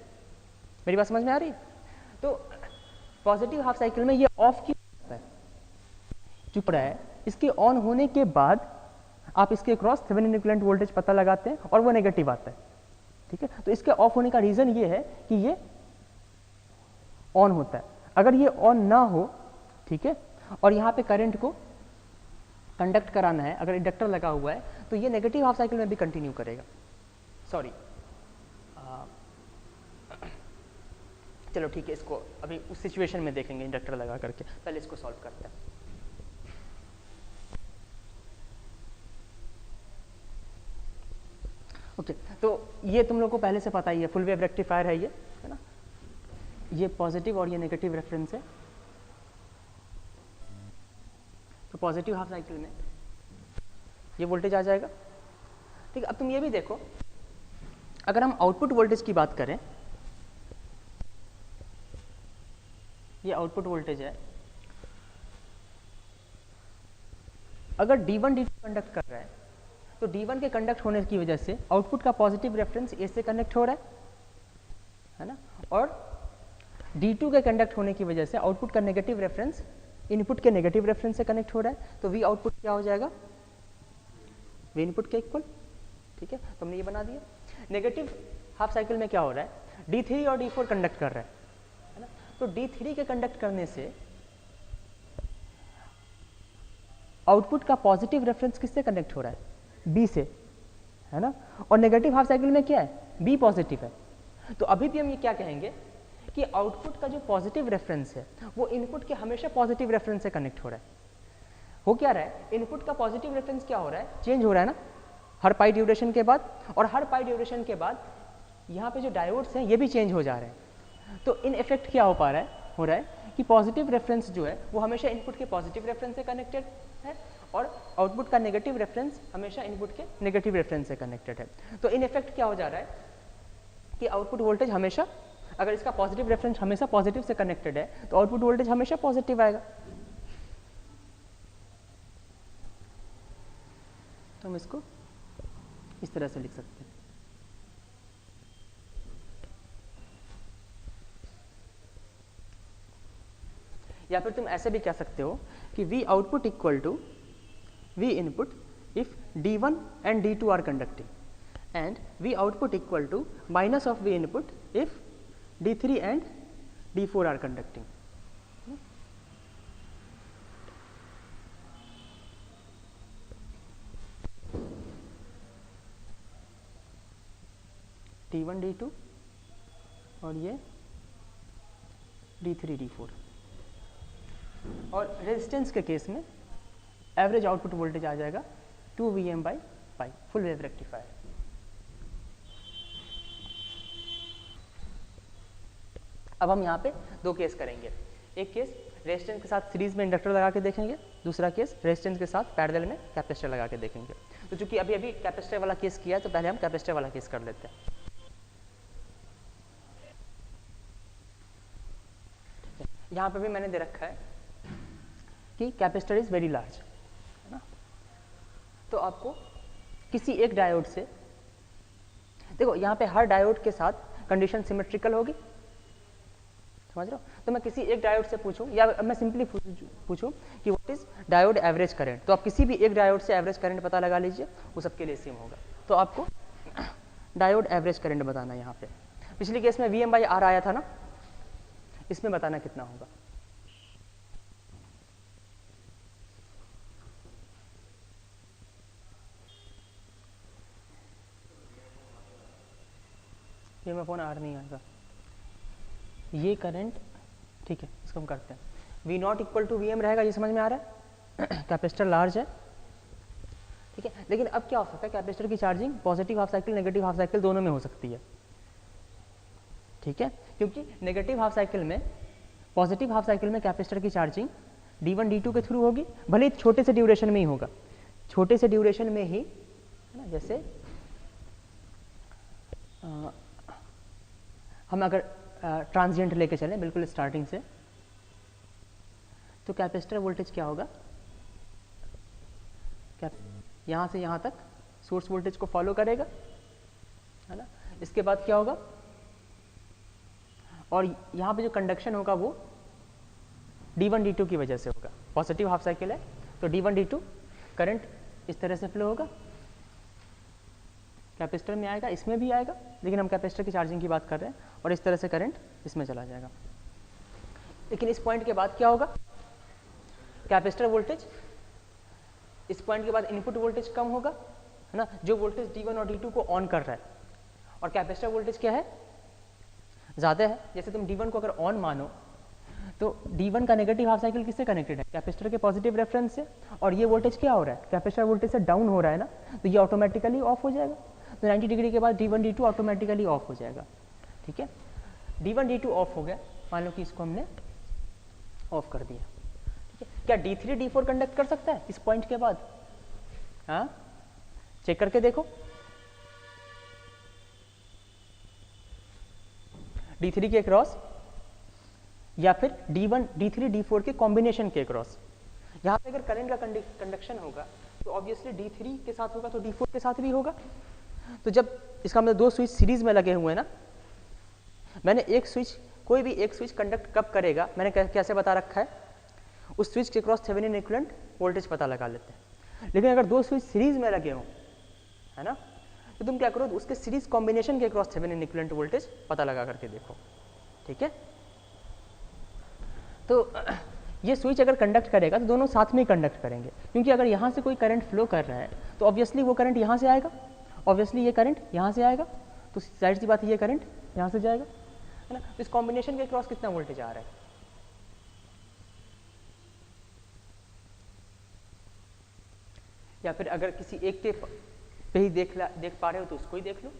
मेरी बात समझ में आ रही है? तो पॉजिटिव हाफ साइकिल में ये ऑफ क्यों होता है? चुप रहा है, इसके ऑन होने के बाद आप इसके क्रॉस थेवेनिन इक्विवेलेंट वोल्टेज पता लगाते हैं और वो नेगेटिव आता है, ठीक है। तो इसके ऑफ होने का रीजन ये है कि ये ऑन होता है। अगर ये ऑन ना हो, ठीक है, और यहाँ पे करंट को कंडक्ट कराना है, अगर इंडक्टर लगा हुआ है, तो ये नेगेटिव हाफ साइकिल में भी कंटिन्यू करेगा। सॉरी, चलो ठीक है, इसको अभी उस सिचुएशन में देखेंगे इंडक्टर लगा करके, पहले इसको सॉल्व करते हैं। ओके, तो ये तुम लोग को पहले से पता ही है, फुल वेव रेक्टिफायर है ये, है ना, ये पॉजिटिव और ये नेगेटिव रेफरेंस है। तो पॉजिटिव हाफ साइकिल में ये वोल्टेज आ जाएगा, ठीक है। अब तुम ये भी देखो, अगर हम आउटपुट वोल्टेज की बात करें, ये आउटपुट वोल्टेज है, अगर D1 D2 कंडक्ट कर रहा है, तो D1 के कंडक्ट होने की वजह से आउटपुट का पॉजिटिव रेफरेंस A से कनेक्ट हो रहा है ना, और D2 के कंडक्ट होने की वजह से आउटपुट का नेगेटिव रेफरेंस इनपुट के नेगेटिव रेफरेंस से कनेक्ट हो रहा है। तो V आउटपुट क्या हो जाएगा, V इनपुट के इक्वल, ठीक है। तो हमने ये बना दिया। नेगेटिव हाफ साइकिल में क्या हो रहा है, D3 और D4 कंडक्ट कर रहा है ना, तो D3 के कंडक्ट करने से आउटपुट का पॉजिटिव रेफरेंस किससे कनेक्ट हो रहा है, B से, है ना, और नेगेटिव हाफ साइकिल में क्या है, B पॉजिटिव है। तो अभी भी हम ये क्या कहेंगे कि आउटपुट का जो पॉजिटिव रेफरेंस है वो इनपुट के हमेशा पॉजिटिव रेफरेंस से कनेक्ट हो रहा है। हो क्या रहा है, इनपुट का पॉजिटिव रेफरेंस क्या हो रहा है, चेंज हो रहा है ना हर पाई ड्यूरेशन के बाद, और हर पाई ड्यूरेशन के बाद यहाँ पे जो डायोड्स हैं ये भी चेंज हो जा रहे हैं। तो इन इफेक्ट क्या हो रहा है कि पॉजिटिव रेफरेंस जो है वो हमेशा इनपुट के पॉजिटिव रेफरेंस से कनेक्टेड है, और आउटपुट का नेगेटिव रेफरेंस हमेशा इनपुट के नेगेटिव रेफरेंस से कनेक्टेड है। तो इन इफेक्ट क्या हो जा रहा है कि आउटपुट वोल्टेज हमेशा, अगर इसका पॉजिटिव रेफरेंस हमेशा पॉजिटिव से कनेक्टेड है, तो आउटपुट वोल्टेज हमेशा पॉजिटिव आएगा। तो हम इसको इस तरह से लिख सकते हैं। या फिर तुम ऐसे भी कह सकते हो कि V output equal to V input if D1 and D2 are conducting, and V output equal to minus of V input if D3 and D4 are conducting. D1 D2 और ये D3 D4, और resistance के case में average output voltage आ जाएगा 2 Vm by pi, full wave rectifier. अब हम यहाँ पे दो केस करेंगे, एक केस रेजिस्टेंस के साथ सीरीज में इंडक्टर लगा के देखेंगे, दूसरा केस रेजिस्टेंस के साथ पैरेलल में कैपेसिटर लगा के देखेंगे। तो चूंकि अभी अभी कैपेसिटर वाला केस किया है, तो पहले हम कैपेसिटर वाला केस कर लेते हैं। यहाँ पे भी मैंने दे रखा है कि कैपेसिटर इज वेरी लार्ज, है ना, तो आपको किसी एक डायोड से, देखो यहाँ पे हर डायोड के साथ कंडीशन सिमेट्रिकल होगी, समझ रहे हो। तो मैं किसी एक डायोड से पूछूं, या मैं सिंपली पूछूं कि what is diode average current, तो आप किसी भी एक डायोड से एवरेज करंट पता लगा लीजिए, वो सबके लिए सेम होगा। तो आपको डायोड एवरेज करंट बताना है। यहाँ पे पिछले केस में Vm/R आया था ना, इसमें बताना कितना होगा। Vm/R नहीं आएगा, ये करंट, ठीक है, इसको हम करते हैं। V0 इक्वल टू Vm रहेगा, ये समझ में आ रहा है। कैपेसिटर लार्ज है, ठीक है, लेकिन अब क्या हो सकता है, कैपेसिटर की charging positive half cycle negative half cycle दोनों में हो सकती है, ठीक है, क्योंकि नेगेटिव हाफ साइकिल में, पॉजिटिव हाफ साइकिल में कैपेसिटर की चार्जिंग D1 D2 के थ्रू होगी, भले ही छोटे से ड्यूरेशन में ही होगा, छोटे से ड्यूरेशन में ही, है ना। जैसे हम अगर ट्रांजिएंट लेके चलें बिल्कुल स्टार्टिंग से, तो कैपेसिटर वोल्टेज क्या होगा, यहाँ से यहाँ तक सोर्स वोल्टेज को फॉलो करेगा, है ना। इसके बाद क्या होगा, और यहाँ पे जो कंडक्शन होगा वो D1 D2 की वजह से होगा। पॉजिटिव हाफ साइकिल है तो D1 D2 करंट इस तरह से फ्लो होगा, कैपेसिटर में आएगा, इसमें भी आएगा, लेकिन हम कैपेसिटर की चार्जिंग की बात कर रहे हैं, और इस तरह से करंट इसमें चला जाएगा। लेकिन इस पॉइंट के बाद क्या होगा, कैपेसिटर वोल्टेज, इस पॉइंट के बाद इनपुट वोल्टेज कम होगा, है ना, जो वोल्टेज D1 और D2 को ऑन कर रहा है, और कैपेसिटर वोल्टेज क्या है, ज़्यादा है। जैसे तुम D1 को अगर ऑन मानो तो D1 का नेगेटिव हाफ साइकिल किससे कनेक्टेड है, कैपेसिटर के पॉजिटिव रेफरेंस से, और ये वोल्टेज क्या हो रहा है, कैपेसिटर वोल्टेज से डाउन हो रहा है ना, तो ये ऑटोमेटिकली ऑफ हो जाएगा। तो 90 डिग्री के बाद D1 D2 ऑटोमेटिकली ऑफ हो जाएगा। ठीक है, D1 D2 ऑफ हो गया, मान लो कि इसको हमने ऑफ कर दिया। ठीक है, क्या D3 D4 कंडक्ट कर सकता है इस पॉइंट के बाद, हाँ चेक करके देखो, D3 के क्रॉस या फिर D1 D3 D4 के कॉम्बिनेशन के क्रॉस। यहाँ पे अगर करंट का कंडक्शन होगा तो ऑब्वियसली D3 के साथ होगा तो D4 के साथ भी होगा। तो जब इसका मतलब दो स्विच सीरीज में लगे हुए हैं ना, मैंने एक स्विच, कोई भी एक स्विच कंडक्ट कब करेगा मैंने कैसे बता रखा है, उस स्विच के क्रॉस थेवेनिन इक्विवेलेंट वोल्टेज पता लगा लेते हैं। लेकिन अगर दो स्विच सीरीज में लगे हों, है ना, तो तुम क्या करो, उसके सीरीज कॉम्बिनेशन के क्रॉस थेवेनिन इक्विवेलेंट वोल्टेज पता लगा करके देखो। ठीक है, तो ये स्विच अगर कंडक्ट करेगा तो दोनों साथ में ही कंडक्ट करेंगे, क्योंकि अगर यहाँ से कोई करंट फ्लो कर रहा है तो ऑब्वियसली वो करंट यहाँ से आएगा, ऑब्वियसली ये करंट यहाँ से आएगा, तो जाहिर सी बात है ये करंट यहाँ से जाएगा, है ना। इस कॉम्बिनेशन के क्रॉस कितना वोल्टेज आ रहा है, या फिर अगर किसी एक के पे ही देख पा रहे हो तो उसको ही देख लो।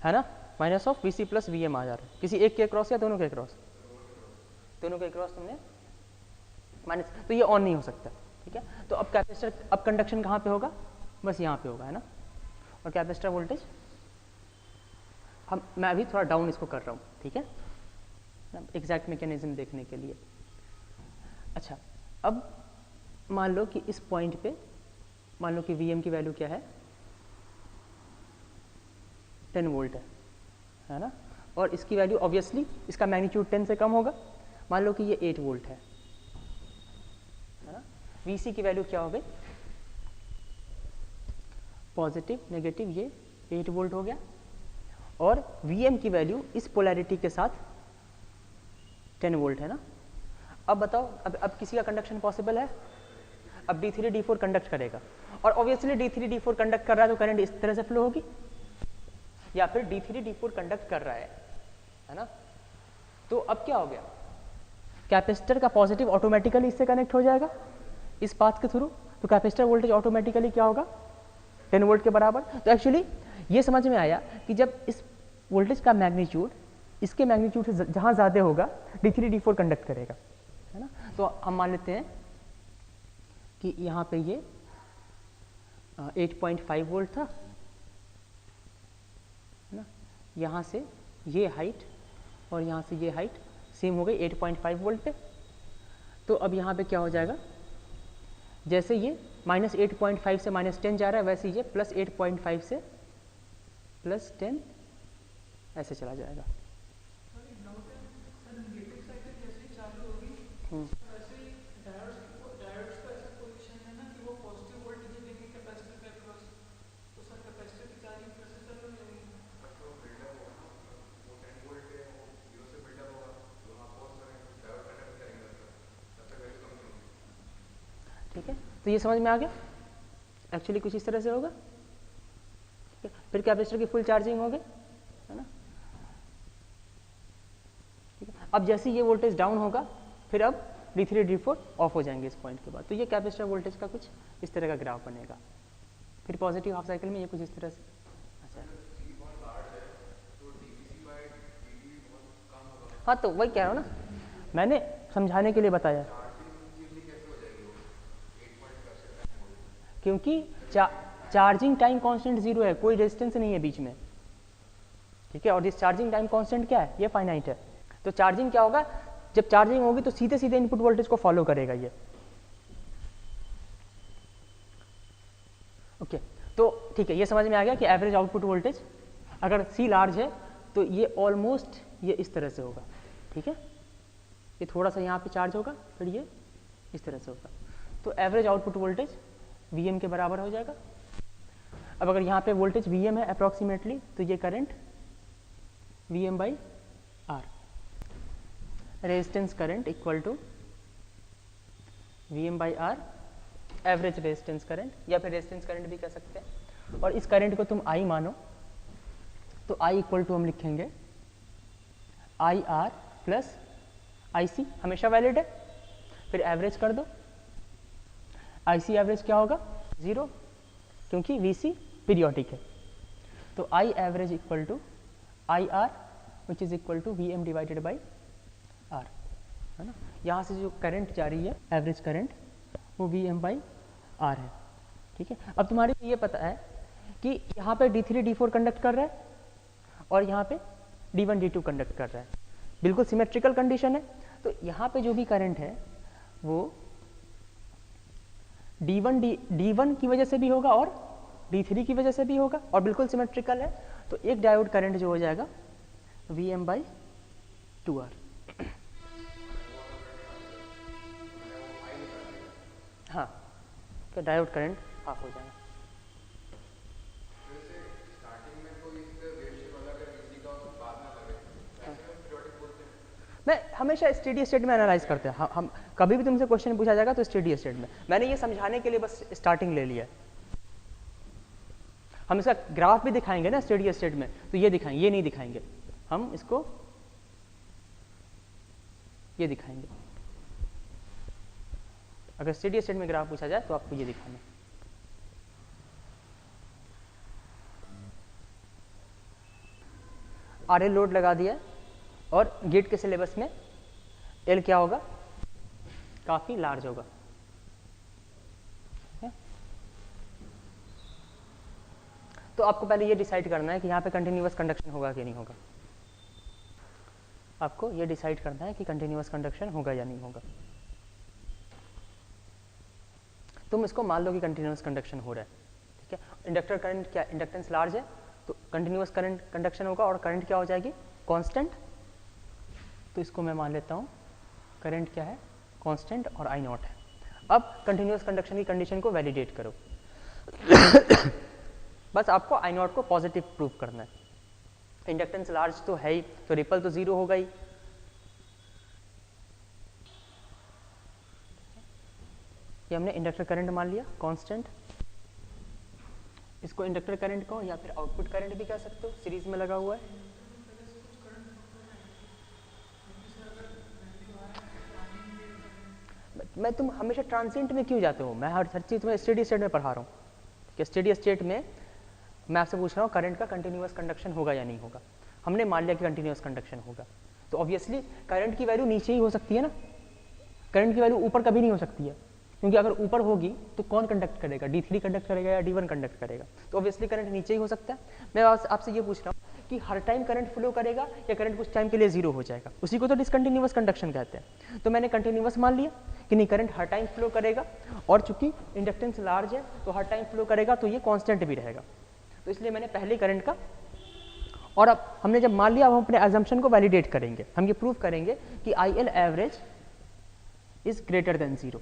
है ना, minus of VC plus VM आ जा रहा है, किसी एक के क्रॉस या दोनों के क्रॉस, दोनों के क्रॉस तुमने माइनस, तो ये ऑन नहीं हो सकता। ठीक है, तो अब कैपेसिटर, अब कंडक्शन कहाँ पे होगा, बस यहाँ पे होगा, है ना, और कैपेसिटर वोल्टेज मैं अभी थोड़ा डाउन इसको कर रहा हूँ। ठीक है, एग्जैक्ट मैकेनिज्म देखने के लिए। अच्छा, अब मान लो कि इस पॉइंट पे मान लो कि VM की वैल्यू क्या है, 10 वोल्ट है ना, और इसकी वैल्यू ऑब्वियसली इसका मैग्नीट्यूड 10 से कम होगा, मान लो कि ये 8 वोल्ट है ना। VC की वैल्यू क्या हो गई, पॉजिटिव नेगेटिव ये 8 वोल्ट हो गया, और VM की वैल्यू इस पोलैरिटी के साथ 10 वोल्ट है ना। अब बताओ, अब किसी का कंडक्शन पॉसिबल है, अब D3 D4 कंडक्ट करेगा, और ऑब्वियसली D3 D4 कंडक्ट कर रहा है तो करंट इस तरह से फ्लो होगी, या फिर D3 D4 कंडक्ट कर रहा है ना। तो अब क्या हो गया, कैपेसिटर का पॉजिटिव ऑटोमेटिकली इससे कनेक्ट हो जाएगा इस पाथ के थ्रू, तो कैपेसिटर वोल्टेज ऑटोमेटिकली क्या होगा, 10 वोल्ट के बराबर। तो एक्चुअली ये समझ में आया कि जब इस वोल्टेज का मैग्नीट्यूड इसके मैग्नीट्यूड से जहाँ ज़्यादा होगा D3 D4 कंडक्ट करेगा, है ना। तो हम मान लेते हैं कि यहाँ पे ये 8.5 वोल्ट था, है ना, यहाँ से ये हाइट और यहाँ से ये हाइट सेम हो गई 8.5 वोल्ट पे। तो अब यहाँ पे क्या हो जाएगा, जैसे ये -8.5 से -10 जा रहा है, वैसे ये +8.5 से +10 ऐसे चला जाएगा। ठीक है, तो ये समझ में आ गया, एक्चुअली कुछ इस तरह से होगा। ठीक है, फिर कैपेसिटर की फुल चार्जिंग हो गई, है ना। ठीक है, अब जैसे ये वोल्टेज डाउन होगा फिर अब D3 D4 ऑफ हो जाएंगे इस पॉइंट के बाद, तो ये कैपेसिटर वोल्टेज का कुछ इस तरह का ग्राफ बनेगा। फिर पॉजिटिव हाफ साइकिल में ये कुछ इस तरह से। अच्छा, हाँ तो वही कह रहा हूँ ना, मैंने समझाने के लिए बताया, क्योंकि चार्जिंग टाइम कांस्टेंट 0 है, कोई रेजिस्टेंस नहीं है बीच में। ठीक है, और दिस चार्जिंग टाइम कांस्टेंट क्या है, ये फाइनाइट है। तो चार्जिंग क्या होगा, जब चार्जिंग होगी तो सीधे सीधे इनपुट वोल्टेज को फॉलो करेगा ये। ओके, तो ठीक है, ये समझ में आ गया कि एवरेज आउटपुट वोल्टेज अगर C लार्ज है तो ये ऑलमोस्ट ये इस तरह से होगा। ठीक है, ये थोड़ा सा यहाँ पे चार्ज होगा, फिर ये इस तरह से होगा, तो एवरेज आउटपुट वोल्टेज VM के बराबर हो जाएगा। अब अगर यहाँ पे वोल्टेज Vm है अप्रॉक्सीमेटली, तो ये current Vm by R, resistance current equal to Vm by R average resistance current, या फिर रेजिस्टेंस करंट भी कह सकते हैं। और इस करंट को तुम I मानो, तो I इक्वल टू हम लिखेंगे आई आर प्लस आई सी, हमेशा वैलिड है। फिर एवरेज कर दो, आई सी एवरेज क्या होगा 0, क्योंकि वी सी पीरियोडिक है। तो I average equal to I R which is equal to V M divided by R, है ना। यहाँ से जो करंट जा रही है एवरेज करंट, वो वी एम बाई आर है, ठीक है। अब तुम्हारे को ये पता है कि यहाँ पे D3 D4 कंडक्ट कर रहा है और यहाँ पे D1 D2 कंडक्ट कर रहा है, बिल्कुल सिमेट्रिकल कंडीशन है। तो यहाँ पे जो भी करंट है वो D1 की वजह से भी होगा और D3 की वजह से भी होगा, और बिल्कुल सिमेट्रिकल है। तो एक डायोड करंट जो हो जाएगा Vm बाई 2R। हाँ, तो डायोड करंट ऑफ हो जाएगा। मैं हमेशा स्टेडी स्टेट में एनालाइज करते हैं, हम कभी भी तुमसे क्वेश्चन पूछा जाएगा तो स्टेडी स्टेट में। मैंने ये समझाने के लिए बस स्टार्टिंग ले लिया है। हम इसका ग्राफ भी दिखाएंगे ना स्टेडी स्टेट में, तो ये दिखाएंगे, ये नहीं दिखाएंगे, हम इसको ये दिखाएंगे। अगर स्टेडी स्टेट में ग्राफ पूछा जाए तो आपको ये दिखाना। आरएल लोड लगा दिया और गेट के सिलेबस में एल क्या होगा, काफी लार्ज होगा। तो आपको पहले ये डिसाइड करना है कि यहाँ पे कंटिन्यूअस कंडक्शन होगा कि नहीं होगा। आपको ये डिसाइड करना है कि कंटिन्यूअस कंडक्शन होगा या नहीं होगा। तुम इसको मान लो कि कंटिन्यूअस कंडक्शन हो रहा है, ठीक है। इंडक्टर करंट क्या, इंडक्टेंस लार्ज है तो कंटिन्यूअस करंट कंडक्शन होगा, और करंट क्या हो जाएगी कांस्टेंट। तो इसको मैं मान लेता हूँ करंट क्या है कांस्टेंट और आई नॉट है। अब कंटिन्यूअस कंडक्शन की कंडीशन को वैलिडेट करो। बस आपको आई नॉट को पॉजिटिव प्रूव करना है। इंडक्टेंस लार्ज तो है ही, तो रिपल तो 0 होगा ही। ये हमने इंडक्टर करंट मान लिया कांस्टेंट। इसको इंडक्टर करंट कहो या फिर आउटपुट करंट भी कह सकते हो, सीरीज में लगा हुआ है। मैं तुम हमेशा ट्रांसिएंट में क्यों जाते हो, मैं हर चीज़ तुम्हें स्टेडी स्टेट में पढ़ा रहा हूँ कि स्टेडी स्टेट में मैं आपसे पूछ रहा हूँ करंट का कंटिन्यूअस कंडक्शन होगा या नहीं होगा। हमने मान लिया कि कंटिन्यूअस कंडक्शन होगा, तो ऑब्वियसली करंट की वैल्यू नीचे ही हो सकती है ना, करंट की वैल्यू ऊपर कभी नहीं हो सकती है, क्योंकि अगर ऊपर होगी तो कौन कंडक्ट करेगा, D3 कंडक्ट करेगा या D1 कंडक्ट करेगा, तो ऑब्वियसली करंट नीचे ही हो सकता है। मैं आपसे ये पूछ रहा हूँ कि हर टाइम करंट फ्लो करेगा या करंट कुछ टाइम के लिए 0 हो जाएगा, उसी को तो डिसकंटिन्यूअस कंडक्शन कहते हैं। तो मैंने कंटिन्यूअस मान लिया कि नहीं, करंट हर टाइम फ्लो करेगा, और चूंकि इंडक्टेंस लार्ज है तो हर टाइम फ्लो करेगा, तो ये कांस्टेंट भी रहेगा। तो इसलिए मैंने पहले करंट का, और अब हमने जब मान लिया, अब हम अपने अजम्पशन को वैलिडेट करेंगे। हम ये प्रूव करेंगे कि IL average is greater than 0।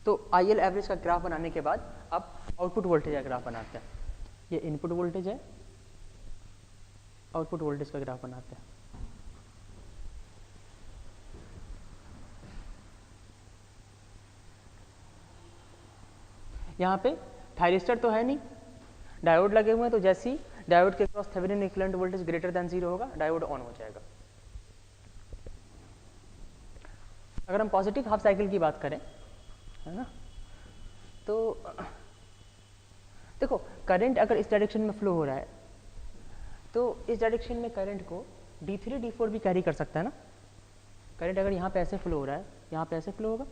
तो IL एवरेज का ग्राफ बनाने के बाद अब आउटपुट वोल्टेज का ग्राफ बनाते हैं। ये इनपुट वोल्टेज है, आउटपुट वोल्टेज का ग्राफ बनाते हैं। यहाँ पे थायरिस्टर तो है नहीं, डायोड लगे हुए हैं, तो जैसे ही डायोड के cross Thevenin equivalent voltage greater than 0 होगा, डायोड ऑन हो जाएगा। अगर हम पॉजिटिव हाफ साइकिल की बात करें, है ना, तो देखो करंट अगर इस डायरेक्शन में फ्लो हो रहा है तो इस डायरेक्शन में करंट को D3 D4 भी कैरी कर सकता है ना। करंट अगर यहाँ पे ऐसे फ्लो हो रहा है, यहाँ पे ऐसे फ्लो होगा,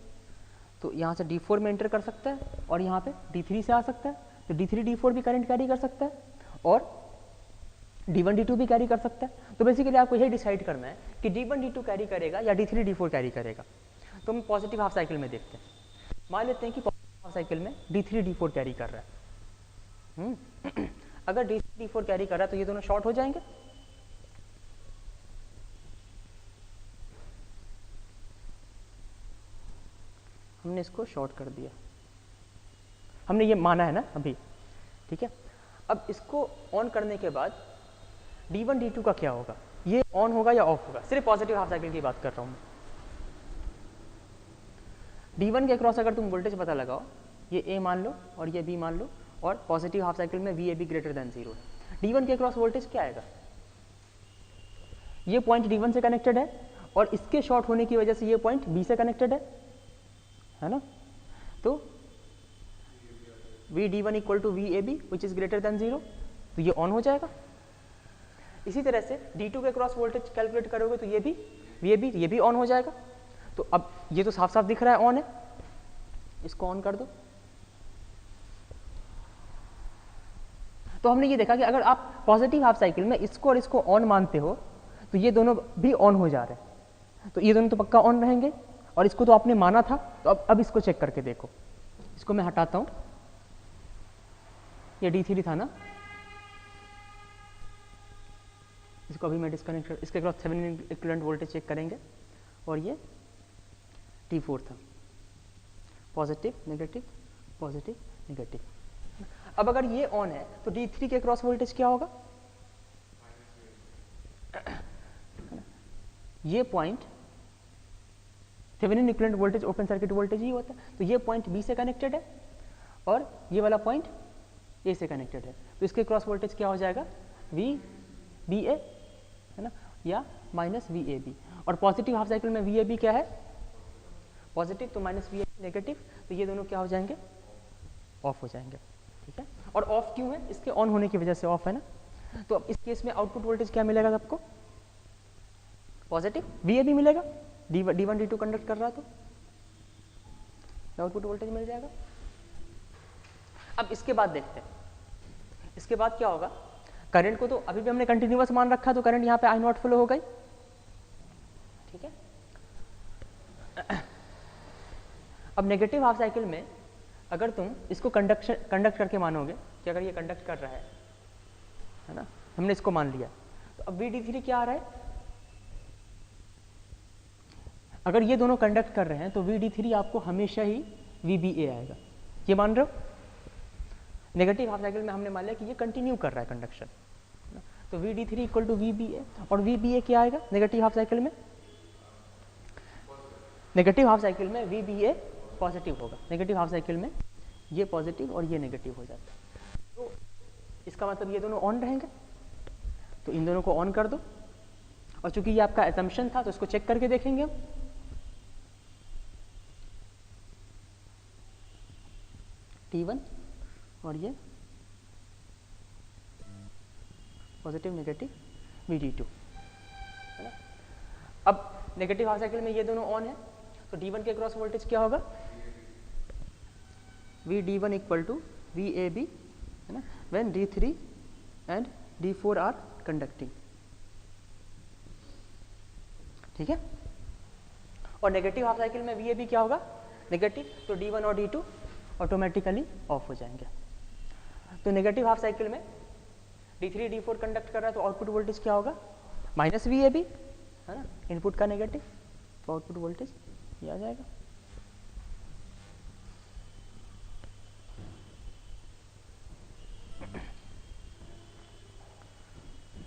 तो यहाँ से D4 में एंटर कर सकता है और यहाँ पे D3 से आ सकता है, तो D3 D4 भी करंट कैरी कर सकता है और D1 D2 भी कैरी कर सकता है। तो बेसिकली आपको यही डिसाइड करना है कि D1 D2 कैरी करेगा या D3 D4 कैरी करेगा। तो हम पॉजिटिव हाफ साइकिल में देखते हैं, मान लेते हैं कि पॉजिटिव हाफ साइकिल में D3 D4 कैरी कर रहा है। अगर D3 D4 कैरी कर रहा है तो ये दोनों शॉर्ट हो जाएंगे, हमने इसको शॉर्ट कर दिया। हमने ये माना है ना अभी, ठीक है। अब इसको ऑन करने के बाद D1 D2 का क्या होगा, ये ऑन होगा या ऑफ होगा, सिर्फ पॉजिटिव हाफ साइकिल की बात कर रहा हूँ। D1 के अक्रॉस अगर तुम वोल्टेज पता लगाओ, ये A मान लो और ये B मान लो, और पॉजिटिव हाफ साइकिल में VAB ग्रेटर देन 0 है। D1 के अक्रॉस वोल्टेज क्या आएगा, ये पॉइंट D1 से कनेक्टेड है और इसके शॉर्ट होने की वजह से ये पॉइंट B से कनेक्टेड है ना, तो VD1 equal to VAB which is greater than 0, तो ये ऑन हो जाएगा। इसी तरह से D2 के क्रॉस वोल्टेज कैलकुलेट करोगे तो ये भी VAB, ये भी ऑन हो जाएगा। तो अब ये तो साफ साफ दिख रहा है ऑन है, इसको ऑन कर दो। तो हमने ये देखा कि अगर आप पॉजिटिव हाफ साइकिल में इसको और इसको ऑन मानते हो तो ये दोनों भी ऑन हो जा रहे हैं, तो ये दोनों तो पक्का ऑन रहेंगे, और इसको तो आपने माना था। तो अब इसको चेक करके देखो, इसको मैं हटाता हूं, ये D3 था ना, इसको अभी मैं डिस्कनेक्ट कर, इसके cross Thevenin equivalent voltage check करेंगे, और ये T4 था, पॉजिटिव नेगेटिव पॉजिटिव नेगेटिव। अब अगर ये ऑन है तो D3 के क्रॉस वोल्टेज क्या होगा, ये point Thevenin equivalent voltage open circuit voltage ही होता है, तो ये पॉइंट B से कनेक्टेड है और ये वाला पॉइंट A से कनेक्टेड है, तो इसके क्रॉस वोल्टेज क्या हो जाएगा, VBA है ना, या माइनस VAB। और पॉजिटिव हाफ साइकिल में VAB क्या है, पॉजिटिव, तो माइनस VAB नेगेटिव, तो ये दोनों क्या हो जाएंगे, ऑफ हो जाएंगे, ठीक है। और ऑफ क्यों है, इसके ऑन होने की वजह से ऑफ है ना। तो अब इस केस में आउटपुट वोल्टेज क्या मिलेगा सबको, पॉजिटिव VAB मिलेगा, D1 D2 कंडक्ट कर रहा तो आउटपुट वोल्टेज मिल जाएगा। अब इसके बाद देखते हैं, इसके बाद क्या होगा, करंट को तो अभी भी हमने कंटिन्यूअस मान रखा, तो करंट यहाँ पे I0 फ्लो हो गई, ठीक है। अब नेगेटिव हाफ साइकिल में अगर तुम इसको कंडक्ट करके मानोगे कि अगर ये कंडक्ट कर रहा है ना, हमने इसको मान लिया, तो अब VD3 क्या आ रहा है, अगर ये दोनों कंडक्ट कर रहे हैं तो VD3 आपको हमेशा ही VBA आएगा, ये मान रहे हो। नेगेटिव हाफ साइकिल में हमने मान लिया कि ये कंटिन्यू कर रहा है कंडक्शन, तो VD3 इक्वल टू VBA, और VBA क्या आएगा नेगेटिव हाफ साइकिल में, नेगेटिव हाफ साइकिल में VBA पॉजिटिव होगा, नेगेटिव हाफ साइकिल में ये पॉजिटिव और ये नेगेटिव हो जाता है। तो इसका मतलब ये दोनों ऑन रहेंगे, तो इन दोनों को ऑन कर दो, और चूंकि ये आपका असम्पशन था तो इसको चेक करके देखेंगे हम। T1 और ये पॉजिटिव नेगेटिव VD2 है ना। अब नेगेटिव हाफ साइकिल में ये दोनों ऑन है, तो D1 के क्रॉस वोल्टेज क्या होगा, VD1 इक्वल टू VAB है ना, when D3 and D4 are conducting, ठीक है। और नेगेटिव हाफ साइकिल में VAB क्या होगा, नेगेटिव, तो D1 और D2 ऑटोमेटिकली ऑफ हो जाएंगे। तो नेगेटिव हाफ साइकिल में D3 D4 कंडक्ट कर रहा है, तो आउटपुट वोल्टेज क्या होगा, माइनस VAB है ना, इनपुट का नेगेटिव, तो आउटपुट वोल्टेज ये आ जाएगा।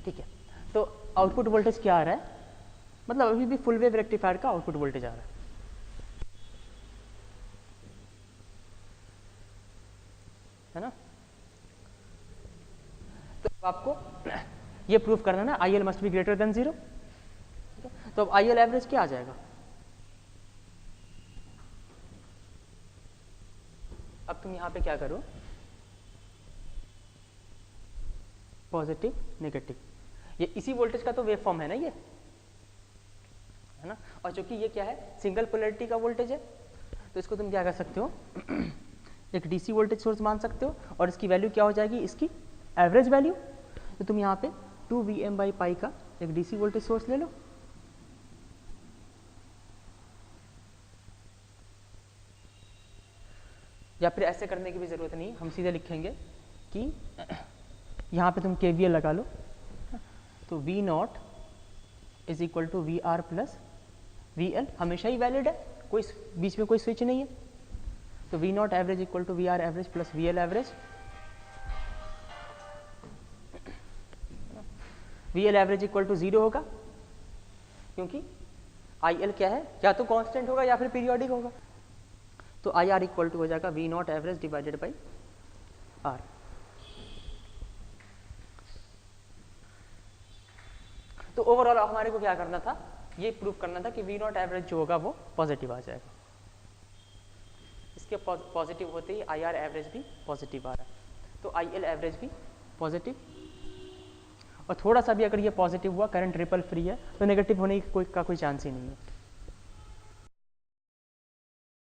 ठीक है, तो आउटपुट वोल्टेज क्या आ रहा है, मतलब अभी भी फुल वेव रेक्टिफायर का आउटपुट वोल्टेज आ रहा है ना। तो आपको ये प्रूफ करना ना, IL must be greater than 0, तो अब IL एवरेज क्या आ जाएगा, अब तुम यहां पे क्या करो, पॉजिटिव नेगेटिव, ये इसी वोल्टेज का तो वेव फॉर्म है ना ये, है ना। और चूंकि ये क्या है, सिंगल पोलैरिटी का वोल्टेज है, तो इसको तुम क्या कर सकते हो, एक DC वोल्टेज सोर्स मान सकते हो, और इसकी वैल्यू क्या हो जाएगी, इसकी एवरेज वैल्यू। तो तुम यहाँ पे 2Vm/π का एक DC वोल्टेज सोर्स ले लो, या फिर ऐसे करने की भी जरूरत नहीं, हम सीधे लिखेंगे कि यहाँ पे तुम KVL लगा लो, तो V0 is equal to VR plus VL, हमेशा ही वैलिड है, कोई बीच में कोई स्विच नहीं है, तो V naught average equal to V R average plus V L average. V L average equal to 0 होगा, क्योंकि आई एल क्या है, या तो कांस्टेंट होगा या फिर पीरियोडिक होगा। तो आई आर इक्वल टू हो जाएगा V naught average divided by R. तो ओवरऑल हमारे को क्या करना था, ये प्रूव करना था कि वी नॉट एवरेज जो होगा वो पॉजिटिव आ जाएगा। इसके पॉजिटिव होते ही आई आर एवरेज भी पॉजिटिव आ रहा है, तो आई एल एवरेज भी पॉजिटिव। और थोड़ा सा भी अगर ये पॉजिटिव हुआ, करंट रिपल फ्री है, तो नेगेटिव होने की कोई चांस ही नहीं है।